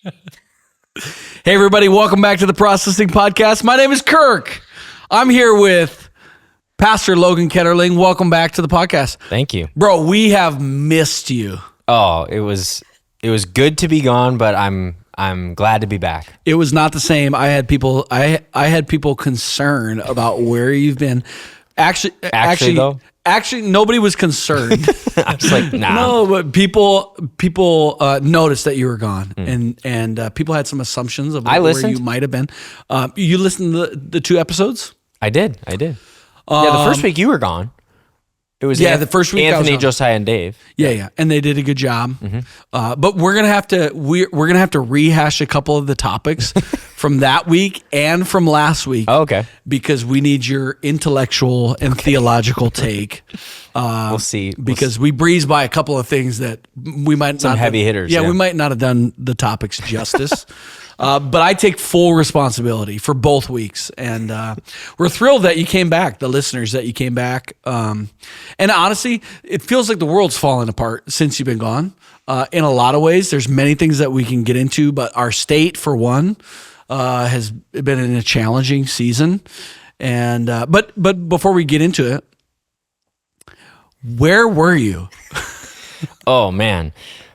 Hey, everybody. Welcome back to the Processing Podcast. My name is Kirk. I'm here with Pastor Logan Ketterling. Welcome back to the podcast. Thank you. Bro, we have missed you. Oh, it was good to be gone, but I'm glad to be back. It was not the same. I had people concerned about where you've been. Actually, nobody was concerned. I was like, nah. No, but people noticed that you were gone, and people had some assumptions of where you might have been. You listened to the 2 episodes? I did. Yeah, the first week you were gone. It was the first week Anthony, Josiah, and Dave. Yeah, and they did a good job. But we're gonna have to rehash a couple of the topics from that week and from last week. Oh, okay. Because we need your intellectual and theological take. We'll see. Because we breezed by a couple of things that we might some heavy hitters. Yeah, we might not have done the topics justice. But I take full responsibility for both weeks. And we're thrilled that you came back, the listeners that you came back. And honestly, it feels like the world's fallen apart since you've been gone. In a lot of ways, there's many things that we can get into, but our state, for one, has been in a challenging season. And but before we get into it, where were you? Oh, man.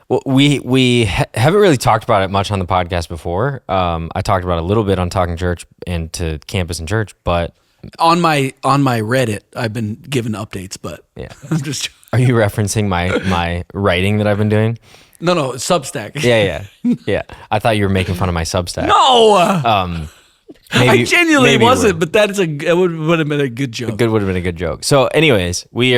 Well, we haven't really talked about it much on the podcast before. I talked about it a little bit on Talking Church and to Campus and Church, but on my Reddit, I've been given updates. But yeah, I'm just. Are you referencing my writing that I've been doing? No, Substack. Yeah. I thought you were making fun of my Substack. No. I genuinely wasn't, but it would have been a good joke. Would have been a good joke. So, anyways, we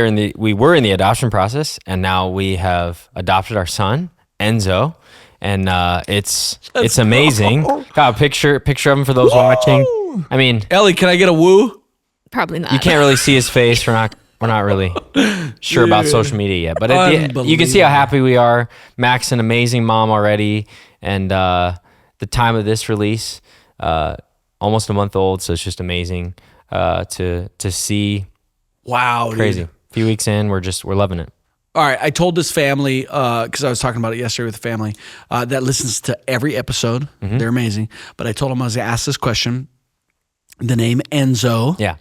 were in the adoption process, and now we have adopted our son, Enzo, and it's amazing. Got a picture of him for those watching. I mean, Ellie, can I get a woo? Probably not. You can't really see his face. We're not really sure about social media yet, but you can see how happy we are. Mac's an amazing mom already, and the time of this release. Almost a month old, so it's just amazing to see. Wow, crazy! Dude. A few weeks in, we're loving it. All right, I told this family because I was talking about it yesterday with the family that listens to every episode. Mm-hmm. They're amazing, but I told them I was going to ask this question: the name Enzo. Yeah.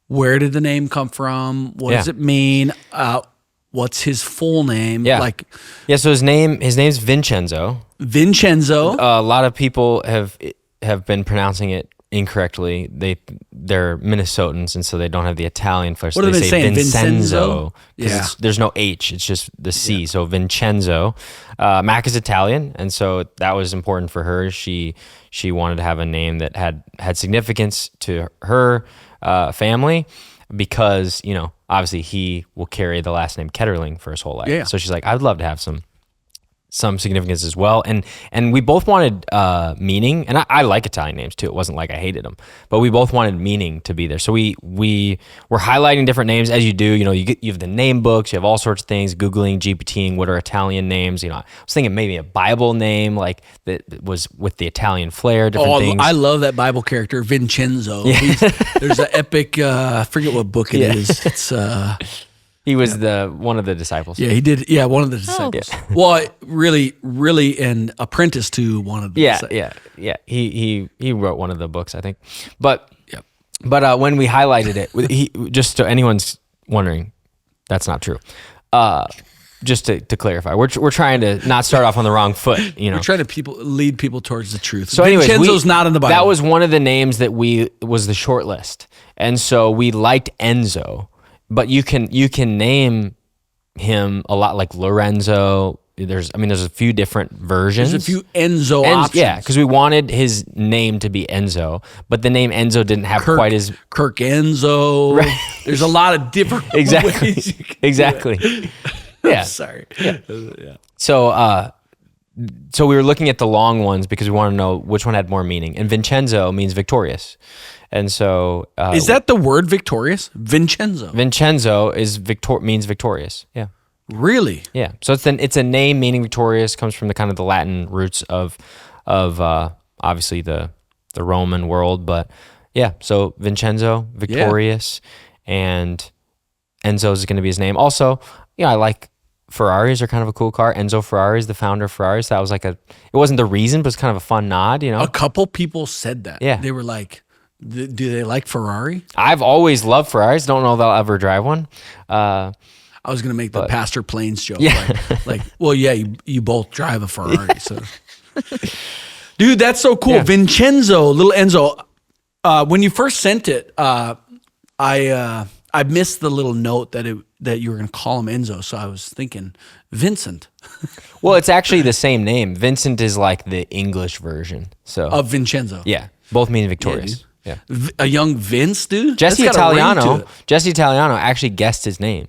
Where did the name come from? What does it mean? What's his full name? Yeah. So his name's Vincenzo. Vincenzo. A lot of people have been pronouncing it incorrectly. They're Minnesotans, and so they don't have the Italian first. What are they saying? Vincenzo. Yeah. There's no H. It's just the C. Yeah. So Vincenzo. Mac is Italian, and so that was important for her. She wanted to have a name that had significance to her family because, obviously he will carry the last name Ketterling for his whole life. Yeah. So she's like, I'd love to have some significance as well, and we both wanted meaning, and I like Italian names too. It wasn't like I hated them, but we both wanted meaning to be there. So we were highlighting different names as you do. You have the name books, you have all sorts of things. Googling, GPTing, what are Italian names? I was thinking maybe a Bible name like that was with the Italian flair. Different things. I love that Bible character Vincenzo. Yeah. There's an epic. I forget what book it is. It's. He was one of the disciples. Yeah, he did. Yeah, one of the disciples. Yeah. Well, really an apprentice to one of the disciples. Yeah. He wrote one of the books, I think. But when we highlighted it, just so anyone's wondering, that's not true. Just to clarify, we're trying to not start off on the wrong foot. We're trying to lead people towards the truth. So anyways, Vincenzo's not in the Bible. That was one of the names that was the short list, and so we liked Enzo. But you can name him a lot like Lorenzo. There's a few different versions. There's a few Enzo options. Yeah, because we wanted his name to be Enzo, but the name Enzo didn't have quite as Kirk Enzo. Right. There's a lot of different ways. Exactly. Yeah. Sorry. Yeah. So we were looking at the long ones because we wanted to know which one had more meaning. And Vincenzo means victorious. And so is that the word victorious? Vincenzo. Vincenzo means victorious. Yeah. Really? Yeah. So it's a name meaning victorious, comes from the kind of the Latin roots of obviously the Roman world, but yeah, so Vincenzo, victorious, and Enzo is going to be his name. Also, I like Ferraris are kind of a cool car. Enzo Ferrari is the founder of Ferraris. That was it wasn't the reason, but it's kind of a fun nod, A couple people said that. Yeah. They were like, do they like Ferrari? I've always loved Ferraris. Don't know that I'll ever drive one. I was going to make the Pastor Planes joke. Yeah. Well, yeah, you both drive a Ferrari. So, dude, that's so cool. Yeah. Vincenzo, little Enzo, when you first sent it, I missed the little note that you were going to call him Enzo. So I was thinking Vincent. Well, it's actually the same name. Vincent is like the English version. So Of Vincenzo. yeah, both mean victorious. Yeah. A young Vince, dude? Jesse That's got a ring to Italiano. it. Jesse Italiano actually guessed his name.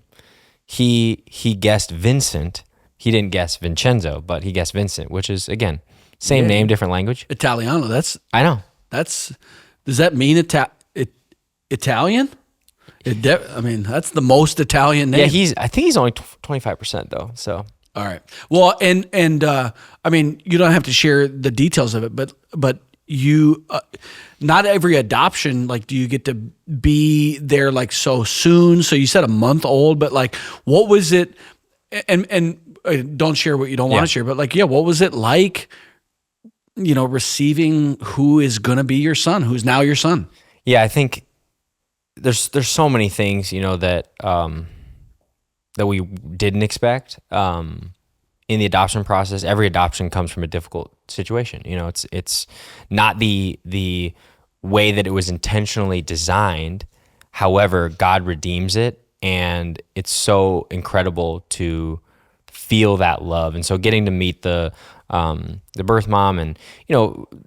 He guessed Vincent. He didn't guess Vincenzo, but he guessed Vincent, which is again same name, different language. Italiano. I know. Does that mean Italian? I mean, that's the most Italian name. Yeah, I think he's only 25% though. So All right. Well, and I mean, you don't have to share the details of it, but you, not every adoption, like, do you get to be there like so soon? So you said a month old, but like, what was it? And don't share what you don't want to share, but like, yeah, what was it like? Receiving who is going to be your son, who's now your son. yeah, I think there's so many things that that we didn't expect in the adoption process. Every adoption comes from a difficult situation. It's not the way that it was intentionally designed. However, God redeems it, and it's so incredible to feel that love. And so getting to meet the birth mom, and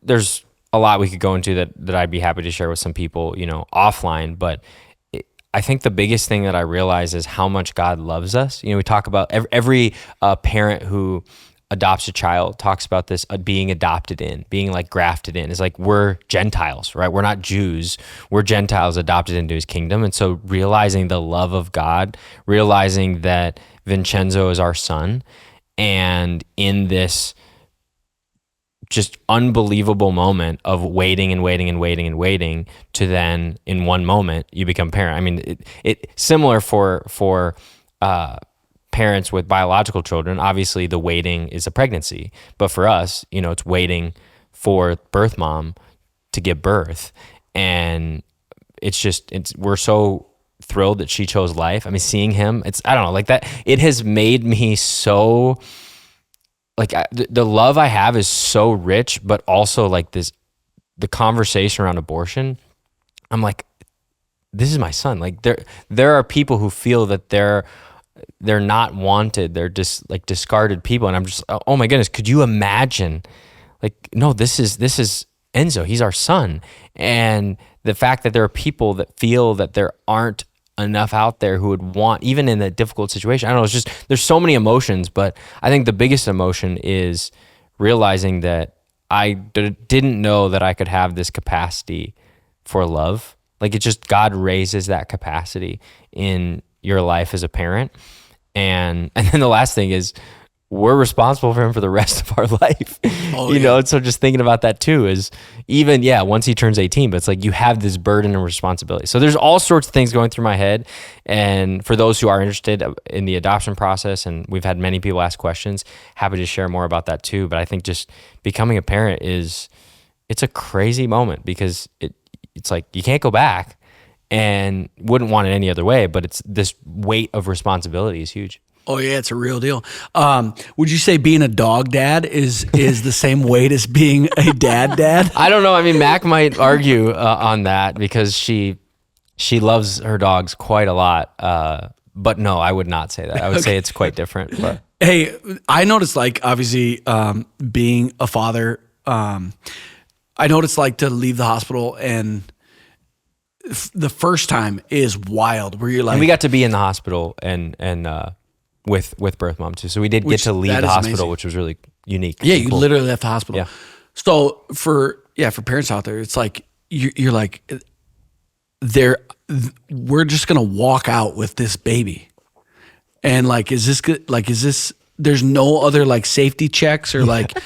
there's a lot we could go into that I'd be happy to share with some people, offline. But I think the biggest thing that I realize is how much God loves us. We talk about every parent who adopts a child talks about this being adopted in, being like grafted in. It's like we're Gentiles, right? We're not Jews. We're Gentiles adopted into his kingdom. And so realizing the love of God, realizing that Vincenzo is our son, and in this just unbelievable moment of waiting and waiting and waiting and waiting to then in one moment you become parent. I mean, it similar for parents with biological children. Obviously the waiting is a pregnancy, but for us, it's waiting for birth mom to give birth. And we're so thrilled that she chose life. I mean, seeing him, I don't know, like that, it has made me so, like, the love I have is so rich, but also like the conversation around abortion, I'm like, this is my son. Like there are people who feel that they're not wanted. They're just like discarded people. And I'm just, oh my goodness, could you imagine? Like, no, this is Enzo. He's our son. And the fact that there are people that feel that there aren't enough out there who would want, even in a difficult situation. I don't know, it's just, there's so many emotions, but I think the biggest emotion is realizing that I didn't know that I could have this capacity for love. Like, it just, God raises that capacity in your life as a parent. And then the last thing is, we're responsible for him for the rest of our life. You know, and so just thinking about that too is even, once he turns 18, but it's like you have this burden and responsibility. So there's all sorts of things going through my head. And for those who are interested in the adoption process, and we've had many people ask questions, happy to share more about that too. But I think just becoming a parent it's a crazy moment, because it's like you can't go back, and wouldn't want it any other way, but it's this weight of responsibility is huge. Oh yeah, it's a real deal. Would you say being a dog dad is the same weight as being a dad? I don't know. I mean, Mac might argue on that, because she loves her dogs quite a lot. But no, I would not say that. I would say it's quite different. But hey, I noticed, like, obviously, being a father, I know what it's like to leave the hospital, and the first time is wild. Where you're like, and we got to be in the hospital and with birth mom too. So we did get to leave the hospital, amazing. Which was really unique. Yeah, you literally left the hospital. Yeah. So for parents out there, it's like you're like, we're just gonna walk out with this baby, and like, is this good? Like, is this? There's no other like safety checks or like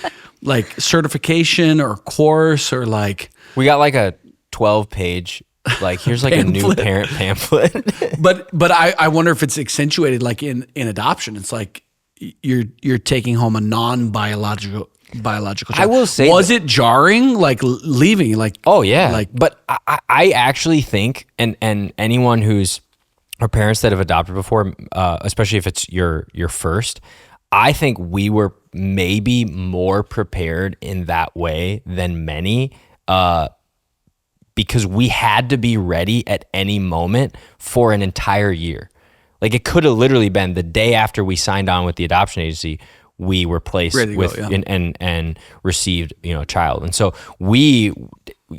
certification or course or like. We got like a 12-page. Like, here's like a new parent pamphlet. but I wonder if it's accentuated like in adoption. It's like you're taking home a non-biological child. I will say, was it jarring, like leaving, like oh yeah, like but I actually think, and anyone who's or parents that have adopted before, especially if it's your first, I think we were maybe more prepared in that way than many, because we had to be ready at any moment for an entire year. Like it could have literally been the day after we signed on with the adoption agency, we were placed with and received, a child. And so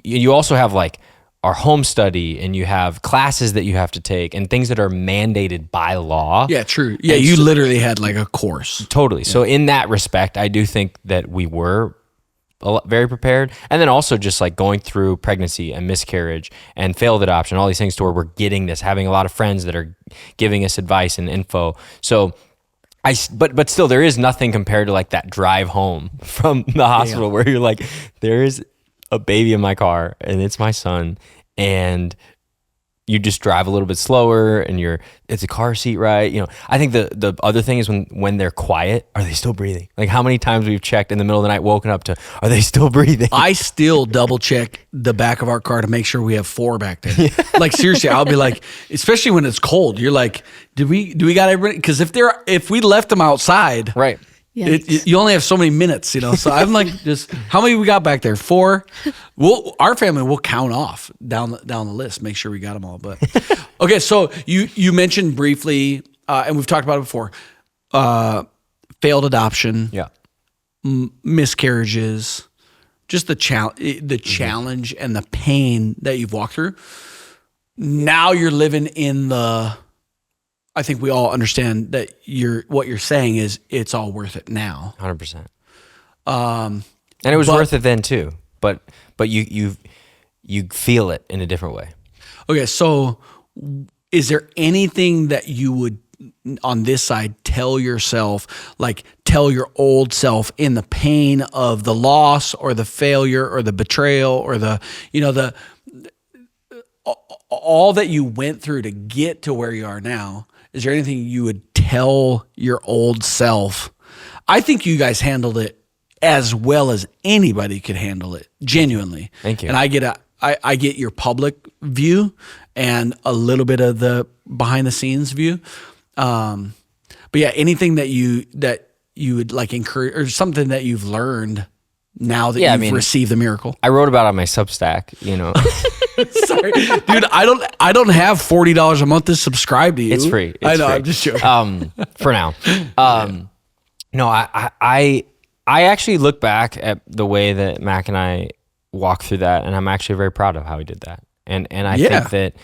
you also have like our home study, and you have classes that you have to take and things that are mandated by law. Yeah, true. Yeah, and you literally had like a course. Totally. Yeah. So in that respect, I do think that we were very prepared. And then also just like going through pregnancy and miscarriage and failed adoption, all these things to where we're getting this, having a lot of friends that are giving us advice and info. So but still, there is nothing compared to like that drive home from the hospital where you're like, there's a baby in my car and it's my son, and you just drive a little bit slower and it's a car seat, right? I think the other thing is when they're quiet, are they still breathing? Like how many times we've checked in the middle of the night, woken up to, are they still breathing? I still double check the back of our car to make sure we have 4 back there. Yeah. Like seriously, I'll be like, especially when it's cold, you're like, do we got everybody? Because if we left them outside, right. You only have so many minutes, So I'm like, just how many we got back there? 4. Our family will count off down the list, make sure we got them all. But okay, so you mentioned briefly, and we've talked about it before, failed adoption, miscarriages, just the challenge and the pain that you've walked through. Now you're living in I think we all understand that what you're saying is it's all worth it now. 100%. And it was worth it then too, but you feel it in a different way. Okay, so is there anything that you would on this side tell yourself, like tell your old self in the pain of the loss or the failure or the betrayal or all that you went through to get to where you are now? Is there anything you would tell your old self? I think you guys handled it as well as anybody could handle it, genuinely. Thank you. And I get your public view and a little bit of the behind the scenes view. But yeah, anything that you would like encourage, or something that you've learned now that you've received the miracle. I wrote about it on my Substack, Sorry, dude. I don't have $40 a month to subscribe to you. It's free. I know. Free. I'm just joking. For now. No, I actually look back at the way that Mac and I walked through that, and I'm actually very proud of how we did that. And I think that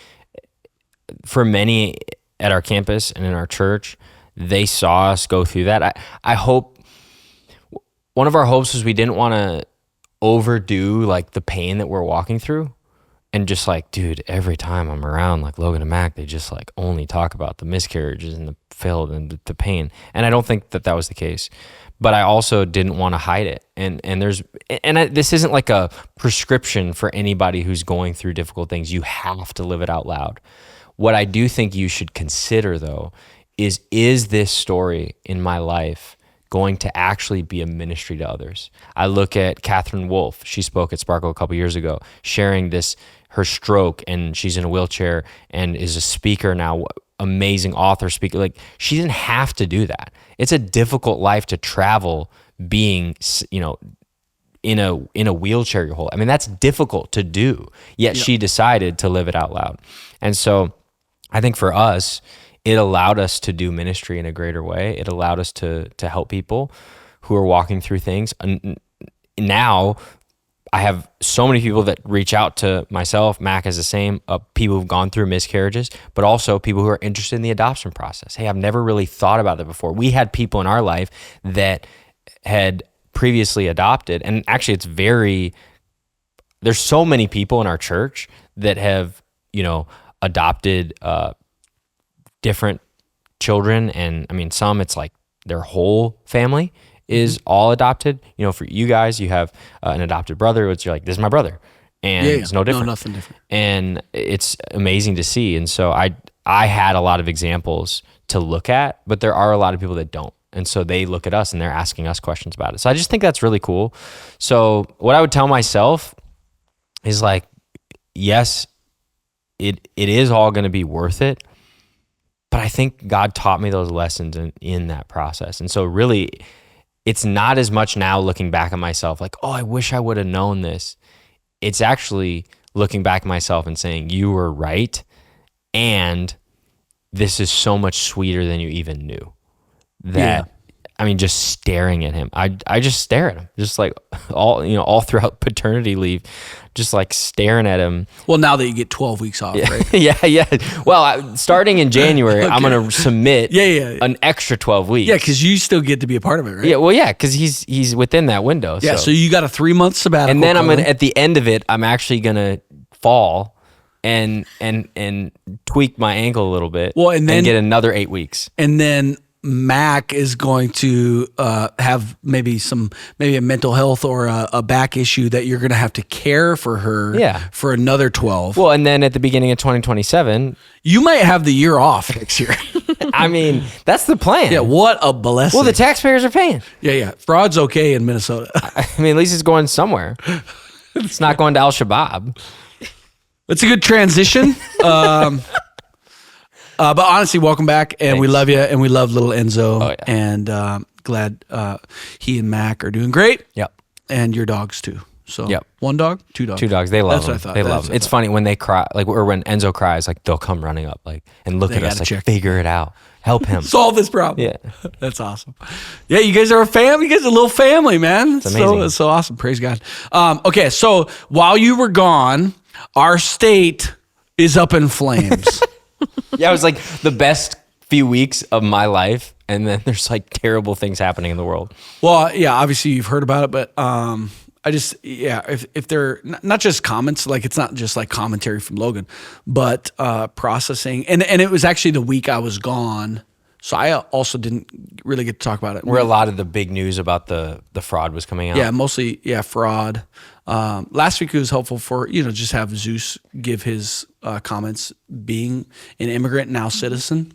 for many at our campus and in our church, they saw us go through that. I hope one of our hopes was we didn't want to overdo like the pain that we're walking through. And just like, dude, every time I'm around like Logan and Mac, they just like only talk about the miscarriages and the failed and the pain. And I don't think that was the case, but I also didn't want to hide it. This isn't like a prescription for anybody who's going through difficult things. You have to live it out loud. What I do think you should consider though, is this story in my life going to actually be a ministry to others? I look at Catherine Wolfe. She spoke at Sparkle a couple years ago, sharing her stroke, and she's in a wheelchair and is a speaker now, amazing author, speaker. Like, she didn't have to do that. It's a difficult life to travel being, in a wheelchair your whole. I mean, that's difficult to do. Yet she decided to live it out loud. And so I think for us, it allowed us to do ministry in a greater way. It allowed us to help people who are walking through things. And now I have so many people that reach out to myself, Mac is the same, people who've gone through miscarriages, but also people who are interested in the adoption process. Hey, I've never really thought about that before. We had people in our life that had previously adopted, and actually there's so many people in our church that have, adopted different children. And I mean, some it's like their whole family is all adopted. For you guys, you have an adopted brother, which you're like, this is my brother. And it's no different. No, nothing different. And it's amazing to see. And so I had a lot of examples to look at, but there are a lot of people that don't. And so they look at us and they're asking us questions about it. So I just think that's really cool. So what I would tell myself is like, yes, it is all going to be worth it. But I think God taught me those lessons in that process. And so really, it's not as much now looking back at myself like, oh, I wish I would have known this. It's actually looking back at myself and saying, you were right. And this is so much sweeter than you even knew. That, I mean, just staring at him. I just stare at him, just like all throughout paternity leave, just like staring at him. Well, now that you get 12 weeks off, right? Yeah. Well, starting in January, okay. I'm going to submit an extra 12 weeks. Yeah, because you still get to be a part of it, right? Yeah, well, yeah, because he's within that window. Yeah, so you got a 3-month sabbatical. And then I'm gonna, at the end of it, I'm actually going to fall and tweak my ankle a little bit. Well, and then get another 8 weeks. And then Mac is going to have maybe a mental health or a back issue that you're going to have to care for her for another 12. Well, and then at the beginning of 2027, you might have the year off next year. I mean, that's the plan. Yeah, what a blessing. Well, the taxpayers are paying. Yeah. Fraud's okay in Minnesota. I mean, at least it's going somewhere. It's not going to Al-Shabaab. It's a good transition. But honestly, welcome back, and Thanks. We love you, and we love little Enzo, and glad he and Mac are doing great. Yep. And your dogs too. So one dog, two dogs. Two dogs. They love That's them. What I thought. They love them. It's funny when they cry, like, or when Enzo cries, like they'll come running up, like, and look at us, like, figure it out, help him solve this problem. Yeah, that's awesome. Yeah, you guys are a family. You guys are a little family, man. It's amazing. It's so awesome. Praise God. Okay, so while you were gone, our state is up in flames. Yeah, it was like the best few weeks of my life, and then there's like terrible things happening in the world. Well, yeah, obviously you've heard about it, but I just, if they're not just comments, like it's not just like commentary from Logan, but processing, and it was actually the week I was gone, so I also didn't really get to talk about it. Where a lot of the big news about the fraud was coming out. Yeah, mostly fraud. Last week it was helpful for, just have Zeus give his comments, being an immigrant, now citizen.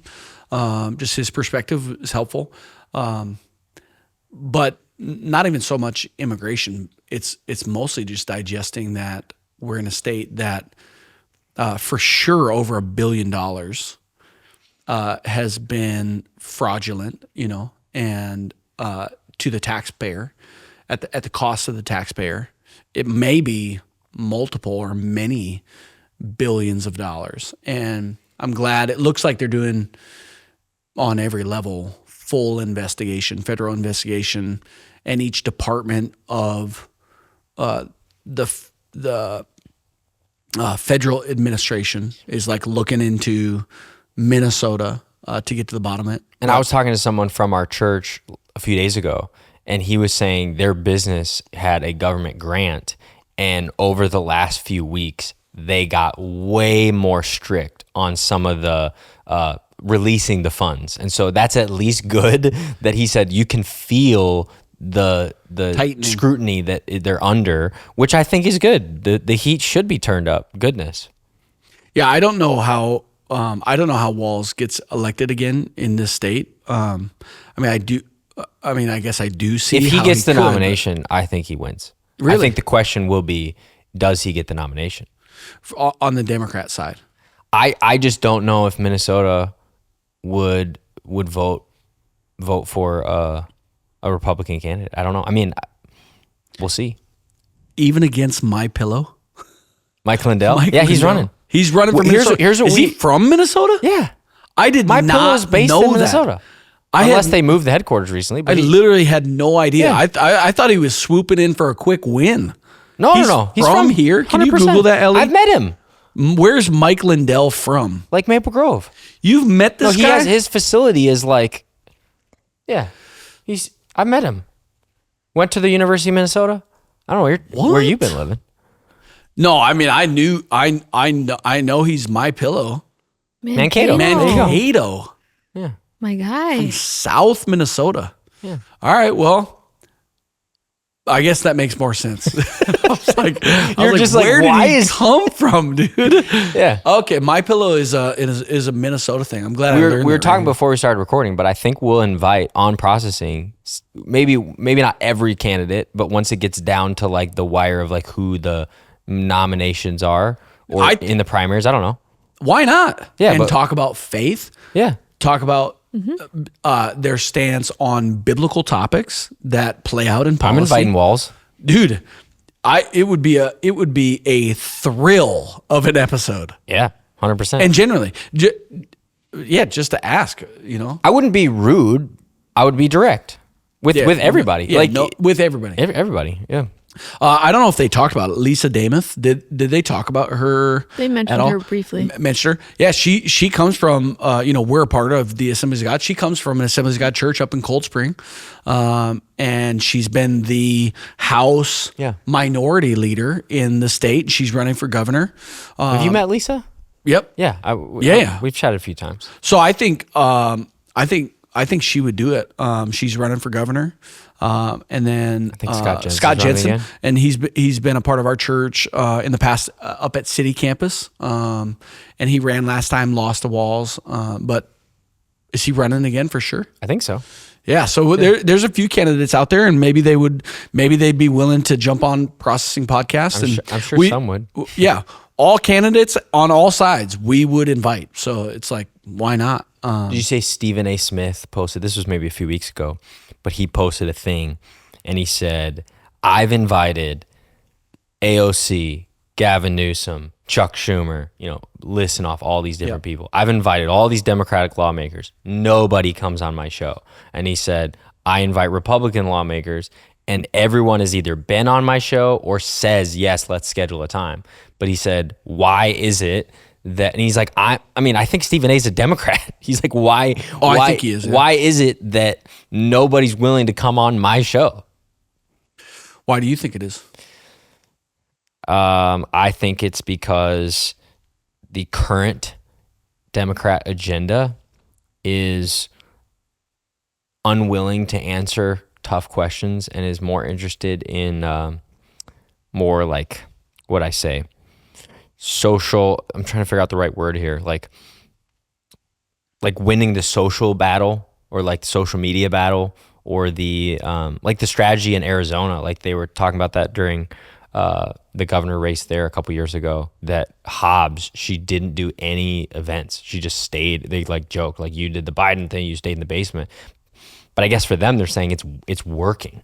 Just his perspective is helpful. But not even so much immigration. It's mostly just digesting that we're in a state that for sure over $1 billion has been fraudulent, and to the taxpayer at the cost of the taxpayer. It may be multiple or many billions of dollars. And I'm glad it looks like they're doing on every level, full investigation, federal investigation, and each department of the federal administration is like looking into Minnesota to get to the bottom of it. And I was talking to someone from our church a few days ago, and he was saying their business had a government grant, and over the last few weeks, they got way more strict on some of the releasing the funds. And so that's at least good that he said you can feel the tightening scrutiny that they're under, which I think is good. The heat should be turned up. Goodness. Yeah, I don't know how Walz gets elected again in this state. I guess I do see if he gets the nomination, I think he wins. Really? I think the question will be, does he get the nomination? On the Democrat side. I just don't know if Minnesota would vote for a Republican candidate. I don't know. I mean, we'll see. Even against MyPillow? Mike Lindell? Yeah, he's running. He's running for Minnesota. Is he from Minnesota? Yeah. I did not know MyPillow is based in Minnesota. Unless they moved the headquarters recently. But I literally had no idea. Yeah. I thought he was swooping in for a quick win. No. He's from here. Can 100%. You Google that, Ellie? I've met him. Where's Mike Lindell from? Like Maple Grove. You've met this guy? He has his facility is like, I met him. Went to the University of Minnesota. I don't know where you've been living. No, I mean I know he's MyPillow. Mankato. Yeah. My guy. From South Minnesota. Yeah. All right. Well, I guess that makes more sense. I was like, just like, where why did he is- come from, dude? Yeah. Okay, My Pillow is a Minnesota thing. I'm glad We I were learned we were that talking right. before we started recording, but I think we'll invite on processing maybe not every candidate, but once it gets down to like the wire of like who the nominations are or in the primaries, I don't know. Why not? Yeah, and but- talk about faith. Yeah. Talk about their stance on biblical topics that play out in policy. I'm inviting Walls. Dude. It would be a thrill of an episode. Yeah, 100%. And generally, just to ask, you know. I wouldn't be rude. I would be direct with everybody. Yeah, with everybody. Everybody. Yeah. I don't know if they talked about it. Lisa Damuth, did they talk about her? They mentioned at all? her briefly. Mentioned her. Yeah, she comes from. We're a part of the Assemblies of God. She comes from an Assemblies of God church up in Cold Spring, and she's been the House minority leader in the state. She's running for governor. Have you met Lisa? Yep. Yeah. We've chatted a few times. So I think she would do it. She's running for governor. And then I think Scott Scott Jensen's running Jensen, and he's been a part of our church in the past up at City Campus, and he ran last time, lost to Walls, but is he running again for sure? I think so. Yeah, so there's a few candidates out there, and maybe they'd be willing to jump on Processing Podcast. I'm sure some would. Yeah, all candidates on all sides we would invite. So it's like, why not? Did you say Stephen A. Smith posted, this was maybe a few weeks ago, but he posted a thing and he said, I've invited AOC, Gavin Newsom, Chuck Schumer, listen off all these different people. I've invited all these Democratic lawmakers. Nobody comes on my show. And he said, I invite Republican lawmakers and everyone has either been on my show or says, yes, let's schedule a time. But he said, why is it that, and he's like, I think Stephen A.'s a Democrat. He's like, why? I think he is. Yeah. Why is it that nobody's willing to come on my show? Why do you think it is? I think it's because the current Democrat agenda is unwilling to answer tough questions and is more interested in more like what I say. Social, I'm trying to figure out the right word here, like winning the social battle or like the social media battle or the like the strategy in Arizona, like they were talking about that during the governor race there a couple years ago, that Hobbs, she didn't do any events. She just stayed. They like joke, like, you did the Biden thing, you stayed in the basement. But I guess for them, they're saying it's working.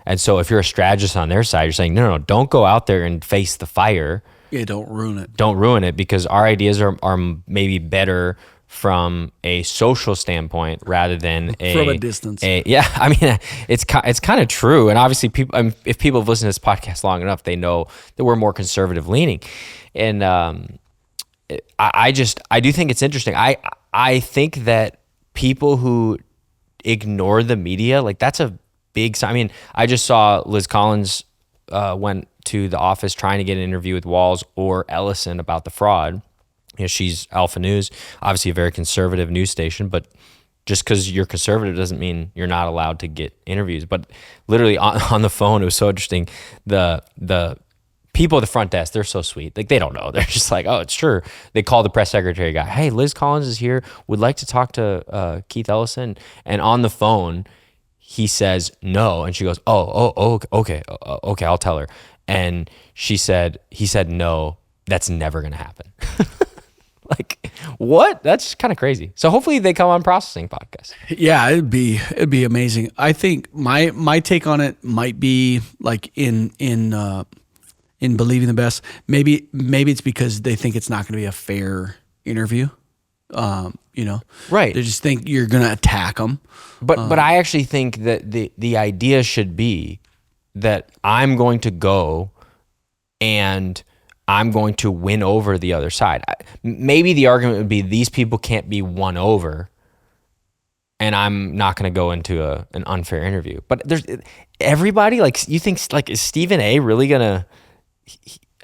And so if you're a strategist on their side, you're saying, no, don't go out there and face the fire. Yeah, don't ruin it. Don't ruin it, because our ideas are maybe better from a social standpoint rather than from a distance. It's kind of true. And obviously, people, if people have listened to this podcast long enough, they know that we're more conservative leaning. And I do think it's interesting. I think that people who ignore the media, like, that's a big sign. I mean, I just saw Liz Collins went to the office trying to get an interview with Walls or Ellison about the fraud. She's Alpha News, obviously a very conservative news station, but just because you're conservative doesn't mean you're not allowed to get interviews. But literally on the phone, it was so interesting. The people at the front desk, they're so sweet. Like, they don't know. They're just like, oh, it's true. They call the press secretary guy. Hey, Liz Collins is here. Would like to talk to Keith Ellison. And on the phone, he says no. And she goes, okay, I'll tell her. And he said, no, that's never going to happen. Like, what? That's kind of crazy. So hopefully they come on Processing Podcast. Yeah, it'd be amazing. I think my take on it might be like in believing the best. Maybe it's because they think it's not going to be a fair interview. Right? They just think you're going to attack them. But I actually think that the idea should be that I'm going to go and I'm going to win over the other side. Maybe the argument would be these people can't be won over, and I'm not going to go into an unfair interview. But there's everybody, like, you think, like, is Stephen A. really going to?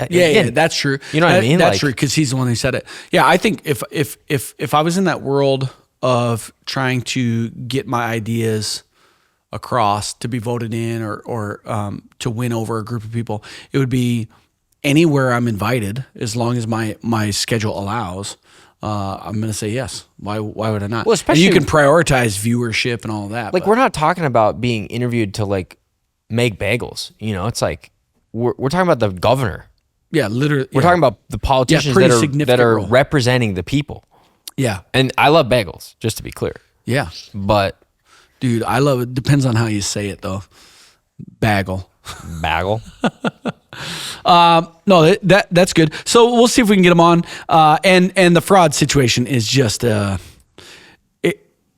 Yeah, that's true. You know what I mean? That's true, because he's the one who said it. Yeah, I think if I was in that world of trying to get my ideas across to be voted in or to win over a group of people. It would be anywhere I'm invited, as long as my schedule allows. I'm going to say yes. Why would I not? Well, and you especially- can prioritize viewership and all of that. Like, but- we're not talking about being interviewed to like make bagels. You know, it's like we're talking about the governor. yeah, literally. We're talking about the politicians pretty that significant are role. representing the people. Yeah. And I love bagels, just to be clear. Yeah. But Dude, I love it. Depends on how you say it, though. Bagel. bagel. No, that's good. So we'll see if we can get them on. And the fraud situation is just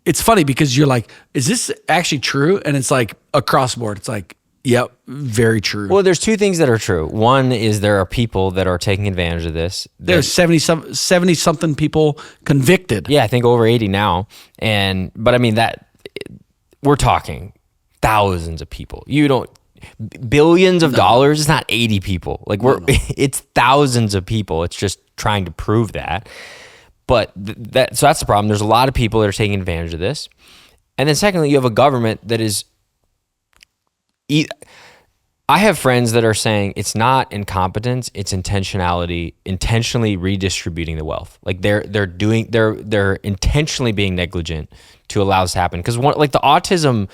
it's funny because you're like, is this actually true? And it's like across the board. It's like, yep, very true. Well, there's two things that are true. One is there are people that are taking advantage of this. There's 70 something people convicted. Yeah, I think over 80 now. But I mean, that we're talking thousands of people. Billions of dollars is not 80 people. Like it's thousands of people. It's just trying to prove that. But so that's the problem. There's a lot of people that are taking advantage of this. And then secondly, you have a government that is I have friends that are saying it's not incompetence, it's intentionality, intentionally redistributing the wealth. Like they're intentionally being negligent to allow this to happen. Because like the autism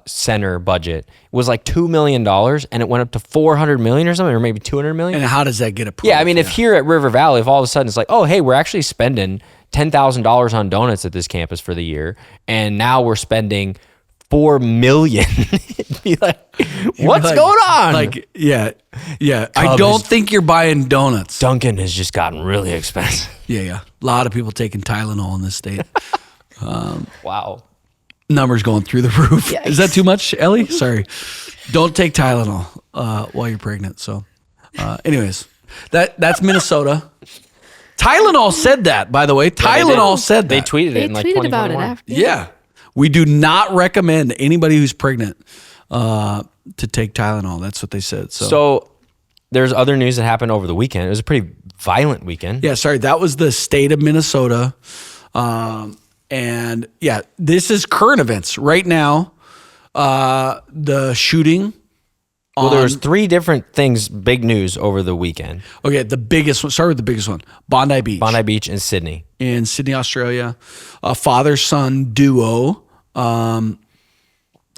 center budget was like $2 million and it went up to 400 million or something, or maybe 200 million. And how does that get approved? Yeah, I mean, if here at River Valley, if all of a sudden it's like, oh, hey, we're actually spending $10,000 on donuts at this campus for the year, and now we're spending $4 million. Be like, what's going on? Like, yeah. I don't think you're buying donuts. Dunkin' has just gotten really expensive. Yeah. A lot of people taking Tylenol in this state. Wow. Numbers going through the roof. Yikes. Is that too much, Ellie? Sorry. Don't take Tylenol while you're pregnant. So, anyways, that's Minnesota. Tylenol said that, by the way. Tylenol said that. They tweeted it They in like tweeted about it 2021. after. Yeah. We do not recommend anybody who's pregnant to take Tylenol. That's what they said. So there's other news that happened over the weekend. It was a pretty violent weekend. Yeah, sorry. That was the state of Minnesota. And yeah, this is current events right now. The shooting. Well, there was three different things, big news over the weekend. Okay, the biggest one. Start with the biggest one. Bondi Beach. Bondi Beach and Sydney. In Sydney, Australia. A father-son duo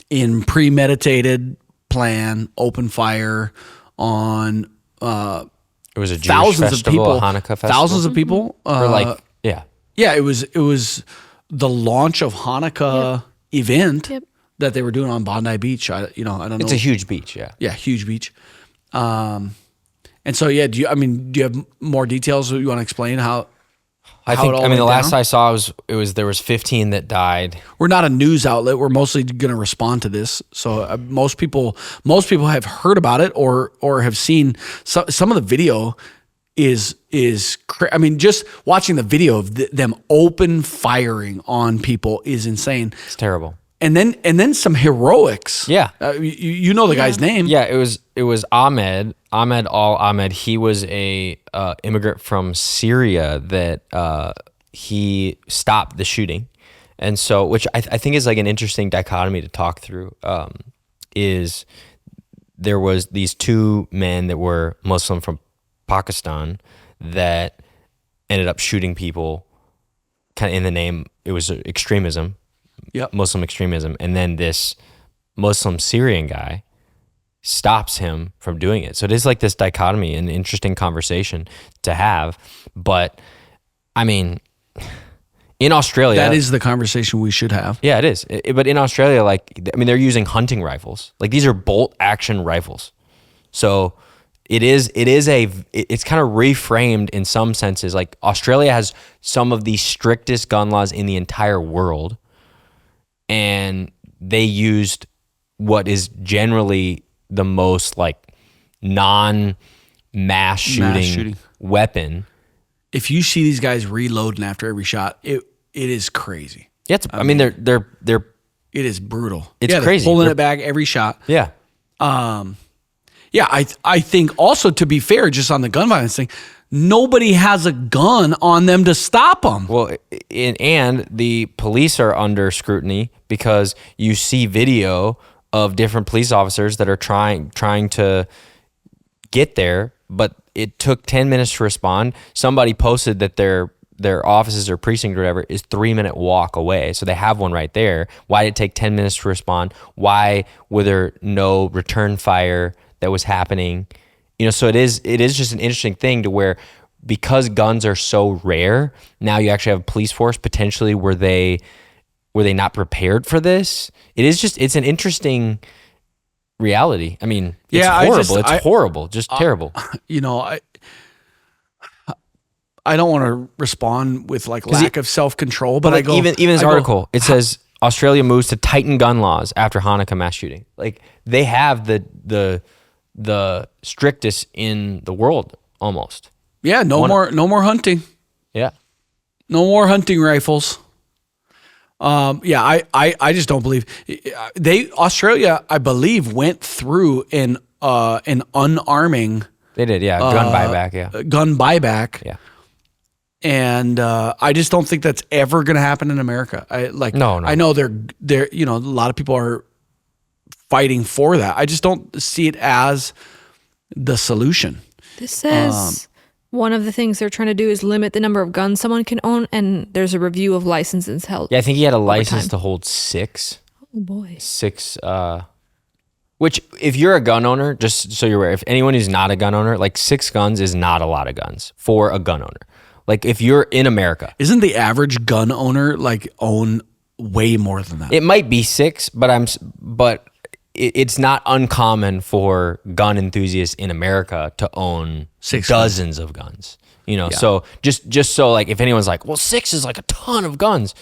in premeditated plan, open fire on It was a Jewish thousands festival, of people. a Hanukkah festival. Thousands of people. Or like, yeah. Yeah, it was the launch of Hanukkah event that they were doing on Bondi Beach. I don't know. It's a huge beach, yeah. Yeah, huge beach. And so, yeah, do you have more details that you want to explain how I how think, it all I mean, the went last down? I saw there was 15 that died. We're not a news outlet. We're mostly going to respond to this. So most people have heard about it or have seen some of the video I mean, just watching the video of them open firing on people is insane. It's terrible. And then some heroics. Yeah. You know the guy's name. Yeah, it was Ahmed Ahmed. He was a immigrant from Syria that he stopped the shooting, and so which I think is like an interesting dichotomy to talk through. Is there was these two men that were Muslim from Pakistan that ended up shooting people, kind of in the name. It was extremism. Yep. Muslim extremism, and then this Muslim Syrian guy stops him from doing it. So it is like this dichotomy, an interesting conversation to have. But I mean, in Australia, That is the conversation we should have. yeah, it is. But in Australia, like, I mean, they're using hunting rifles. Like, these are bolt action rifles. So it's kind of reframed in some senses. Like, Australia has some of the strictest gun laws in the entire world. And they used what is generally the most like non-mass shooting weapon. If you see these guys reloading after every shot, it is crazy. Yeah, I mean they're It is brutal. It's they're crazy. pulling it back every shot. yeah. Yeah, I think also, to be fair, just on the gun violence thing, nobody has a gun on them to stop them. Well, and the police are under scrutiny because you see video of different police officers that are trying to get there, but it took 10 minutes to respond. Somebody posted that their offices or precinct or whatever is 3-minute walk away. So they have one right there. Why did it take 10 minutes to respond? Why were there no return fire that was happening? So it is just an interesting thing to where, because guns are so rare, now you actually have a police force potentially were they not prepared for this? It's an interesting reality. I mean, it's horrible. It's horrible, just terrible. I don't want to respond with like lack of self-control, but like even this article, it says Australia moves to tighten gun laws after Hanukkah mass shooting. Like, they have the strictest in the world almost. Yeah, no more hunting. Yeah. No more hunting rifles. I just don't believe Australia, I believe, went through an unarming. They did, yeah. Gun buyback, yeah. Gun buyback. Yeah. And I just don't think that's ever going to happen in America. No. I know they're a lot of people are fighting for that. I just don't see it as the solution. This says one of the things they're trying to do is limit the number of guns someone can own, and there's a review of licenses held. Yeah, I think he had a license to hold 6. Oh boy. 6, which, if you're a gun owner, just so you're aware, if anyone who's not a gun owner, like 6 guns is not a lot of guns for a gun owner. Like, if you're in America. Isn't the average gun owner own way more than that? It might be 6, but it's not uncommon for gun enthusiasts in America to own 6 dozens of guns. So just so, like, if anyone's like, well, 6 is like a ton of guns.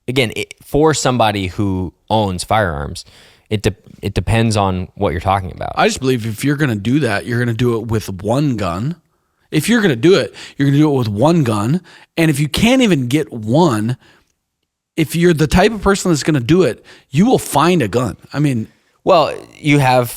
Again, for somebody who owns firearms, it depends on what you're talking about. I just believe if you're going to do that, you're going to do it with one gun. If you're going to do it, you're going to do it with one gun. And if you can't even get one, if you're the type of person that's going to do it, you will find a gun. I mean, well, you had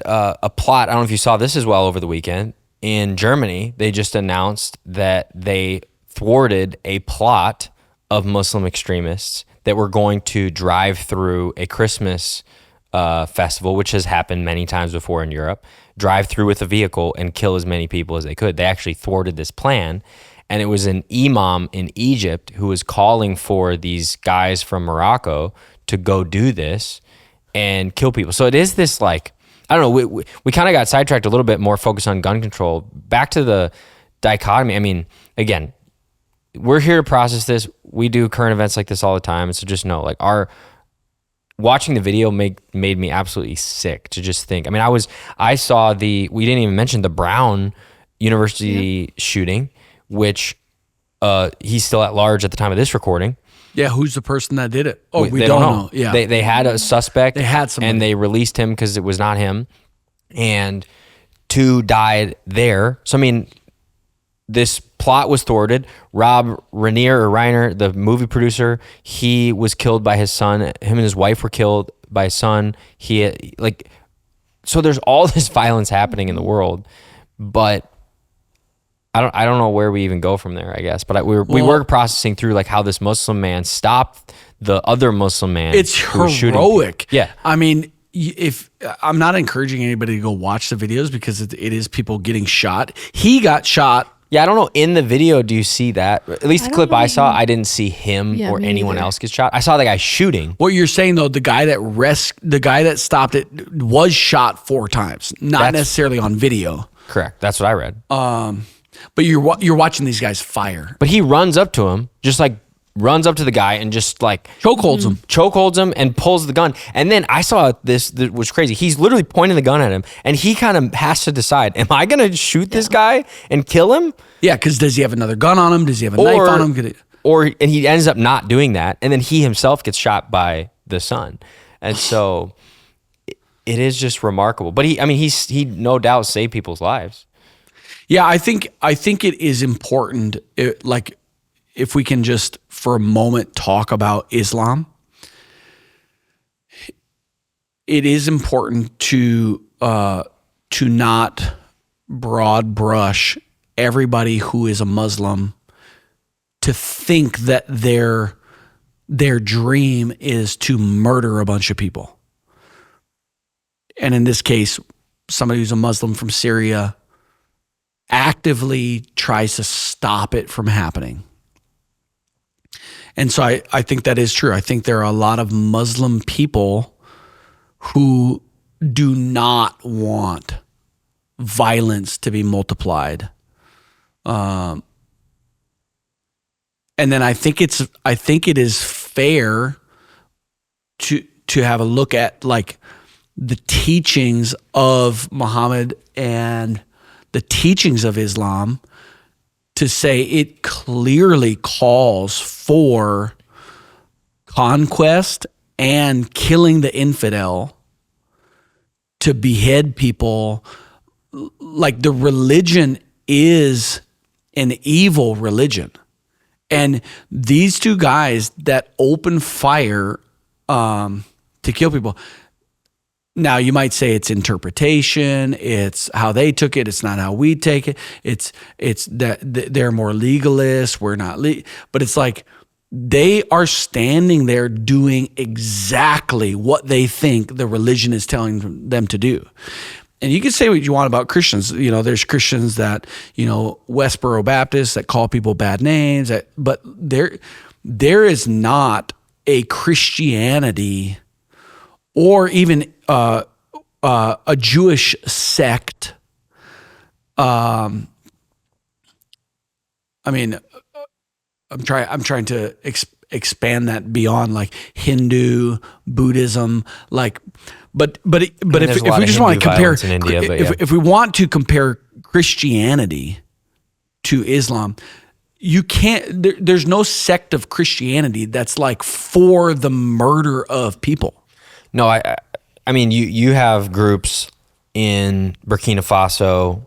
a plot. I don't know if you saw this as well over the weekend. In Germany, they just announced that they thwarted a plot of Muslim extremists that were going to drive through a Christmas festival, which has happened many times before in Europe, drive through with a vehicle and kill as many people as they could. They actually thwarted this plan. And it was an imam in Egypt who was calling for these guys from Morocco to go do this and kill people. So it is this, like, I don't know, we kind of got sidetracked a little bit, more focused on gun control. Back to the dichotomy. I mean, again, we're here to process this. We do current events like this all the time. So just know, like, watching the video made me absolutely sick to just think. I mean, we didn't even mention the Brown University shooting, which he's still at large at the time of this recording. Yeah, who's the person that did it? Oh, we don't know. Yeah, they had a suspect. They had somebody. And they released him because it was not him, and 2 died there. So I mean, this plot was thwarted. Rob Reiner, the movie producer, he was killed by his son. Him and his wife were killed by his son. So there's all this violence happening in the world, but I don't know where we even go from there, I guess. But we were processing through, like, how this Muslim man stopped the other Muslim man. It's heroic. Yeah. I mean, if I'm not encouraging anybody to go watch the videos because it is people getting shot. He got shot. Yeah, I don't know. In the video, do you see that? At least the clip I saw, I didn't see him or anyone else get shot. I saw the guy shooting. What you're saying, though, the guy that stopped it was shot 4 times, not necessarily on video. Correct. That's what I read. But you're watching these guys fire. But he runs up to him, just like runs up to the guy and just like chokeholds him and pulls the gun. And then I saw this that was crazy. He's literally pointing the gun at him, and he kind of has to decide: am I going to shoot this guy and kill him? Yeah, because does he have another gun on him? Does he have a knife on him? And he ends up not doing that, and then he himself gets shot by the son. And so it is just remarkable. But he no doubt saved people's lives. Yeah, I think it is important. If we can just for a moment talk about Islam, it is important to not broad brush everybody who is a Muslim to think that their dream is to murder a bunch of people. And in this case, somebody who's a Muslim from Syria actively tries to stop it from happening. And so I think that is true. I think there are a lot of Muslim people who do not want violence to be multiplied. And then I think it is fair to have a look at like the teachings of Muhammad and the teachings of Islam to say it clearly calls for conquest and killing the infidel, to behead people. Like, the religion is an evil religion. And these two guys that open fire to kill people. Now, you might say it's interpretation, it's how they took it, it's not how we take it. It's that they're more legalist, we're not. But it's like they are standing there doing exactly what they think the religion is telling them to do. And you can say what you want about Christians. You know, there's Christians that, you know, Westboro Baptists that call people bad names. But there is not a Christianity or even a Jewish sect. I mean, I'm trying to expand that beyond like Hindu, Buddhism, like. But if we just want to compare, if we want to compare Christianity to Islam, you can't. There's no sect of Christianity that's like for the murder of people. No, I mean you have groups in Burkina Faso,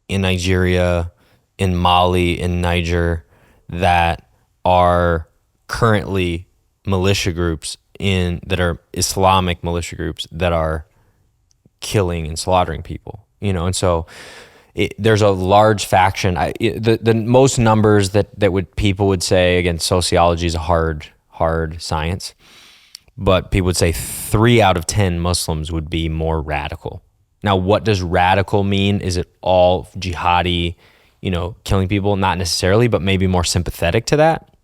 in Nigeria, in Mali, in Niger that are currently militia groups that are Islamic militia groups that are killing and slaughtering people, you know, and so there's a large faction. The most numbers that people would say, again, sociology is a hard science, but people would say 3 out of 10 Muslims would be more radical. Now, what does radical mean? Is it all jihadi, you know, killing people? Not necessarily, but maybe more sympathetic to that.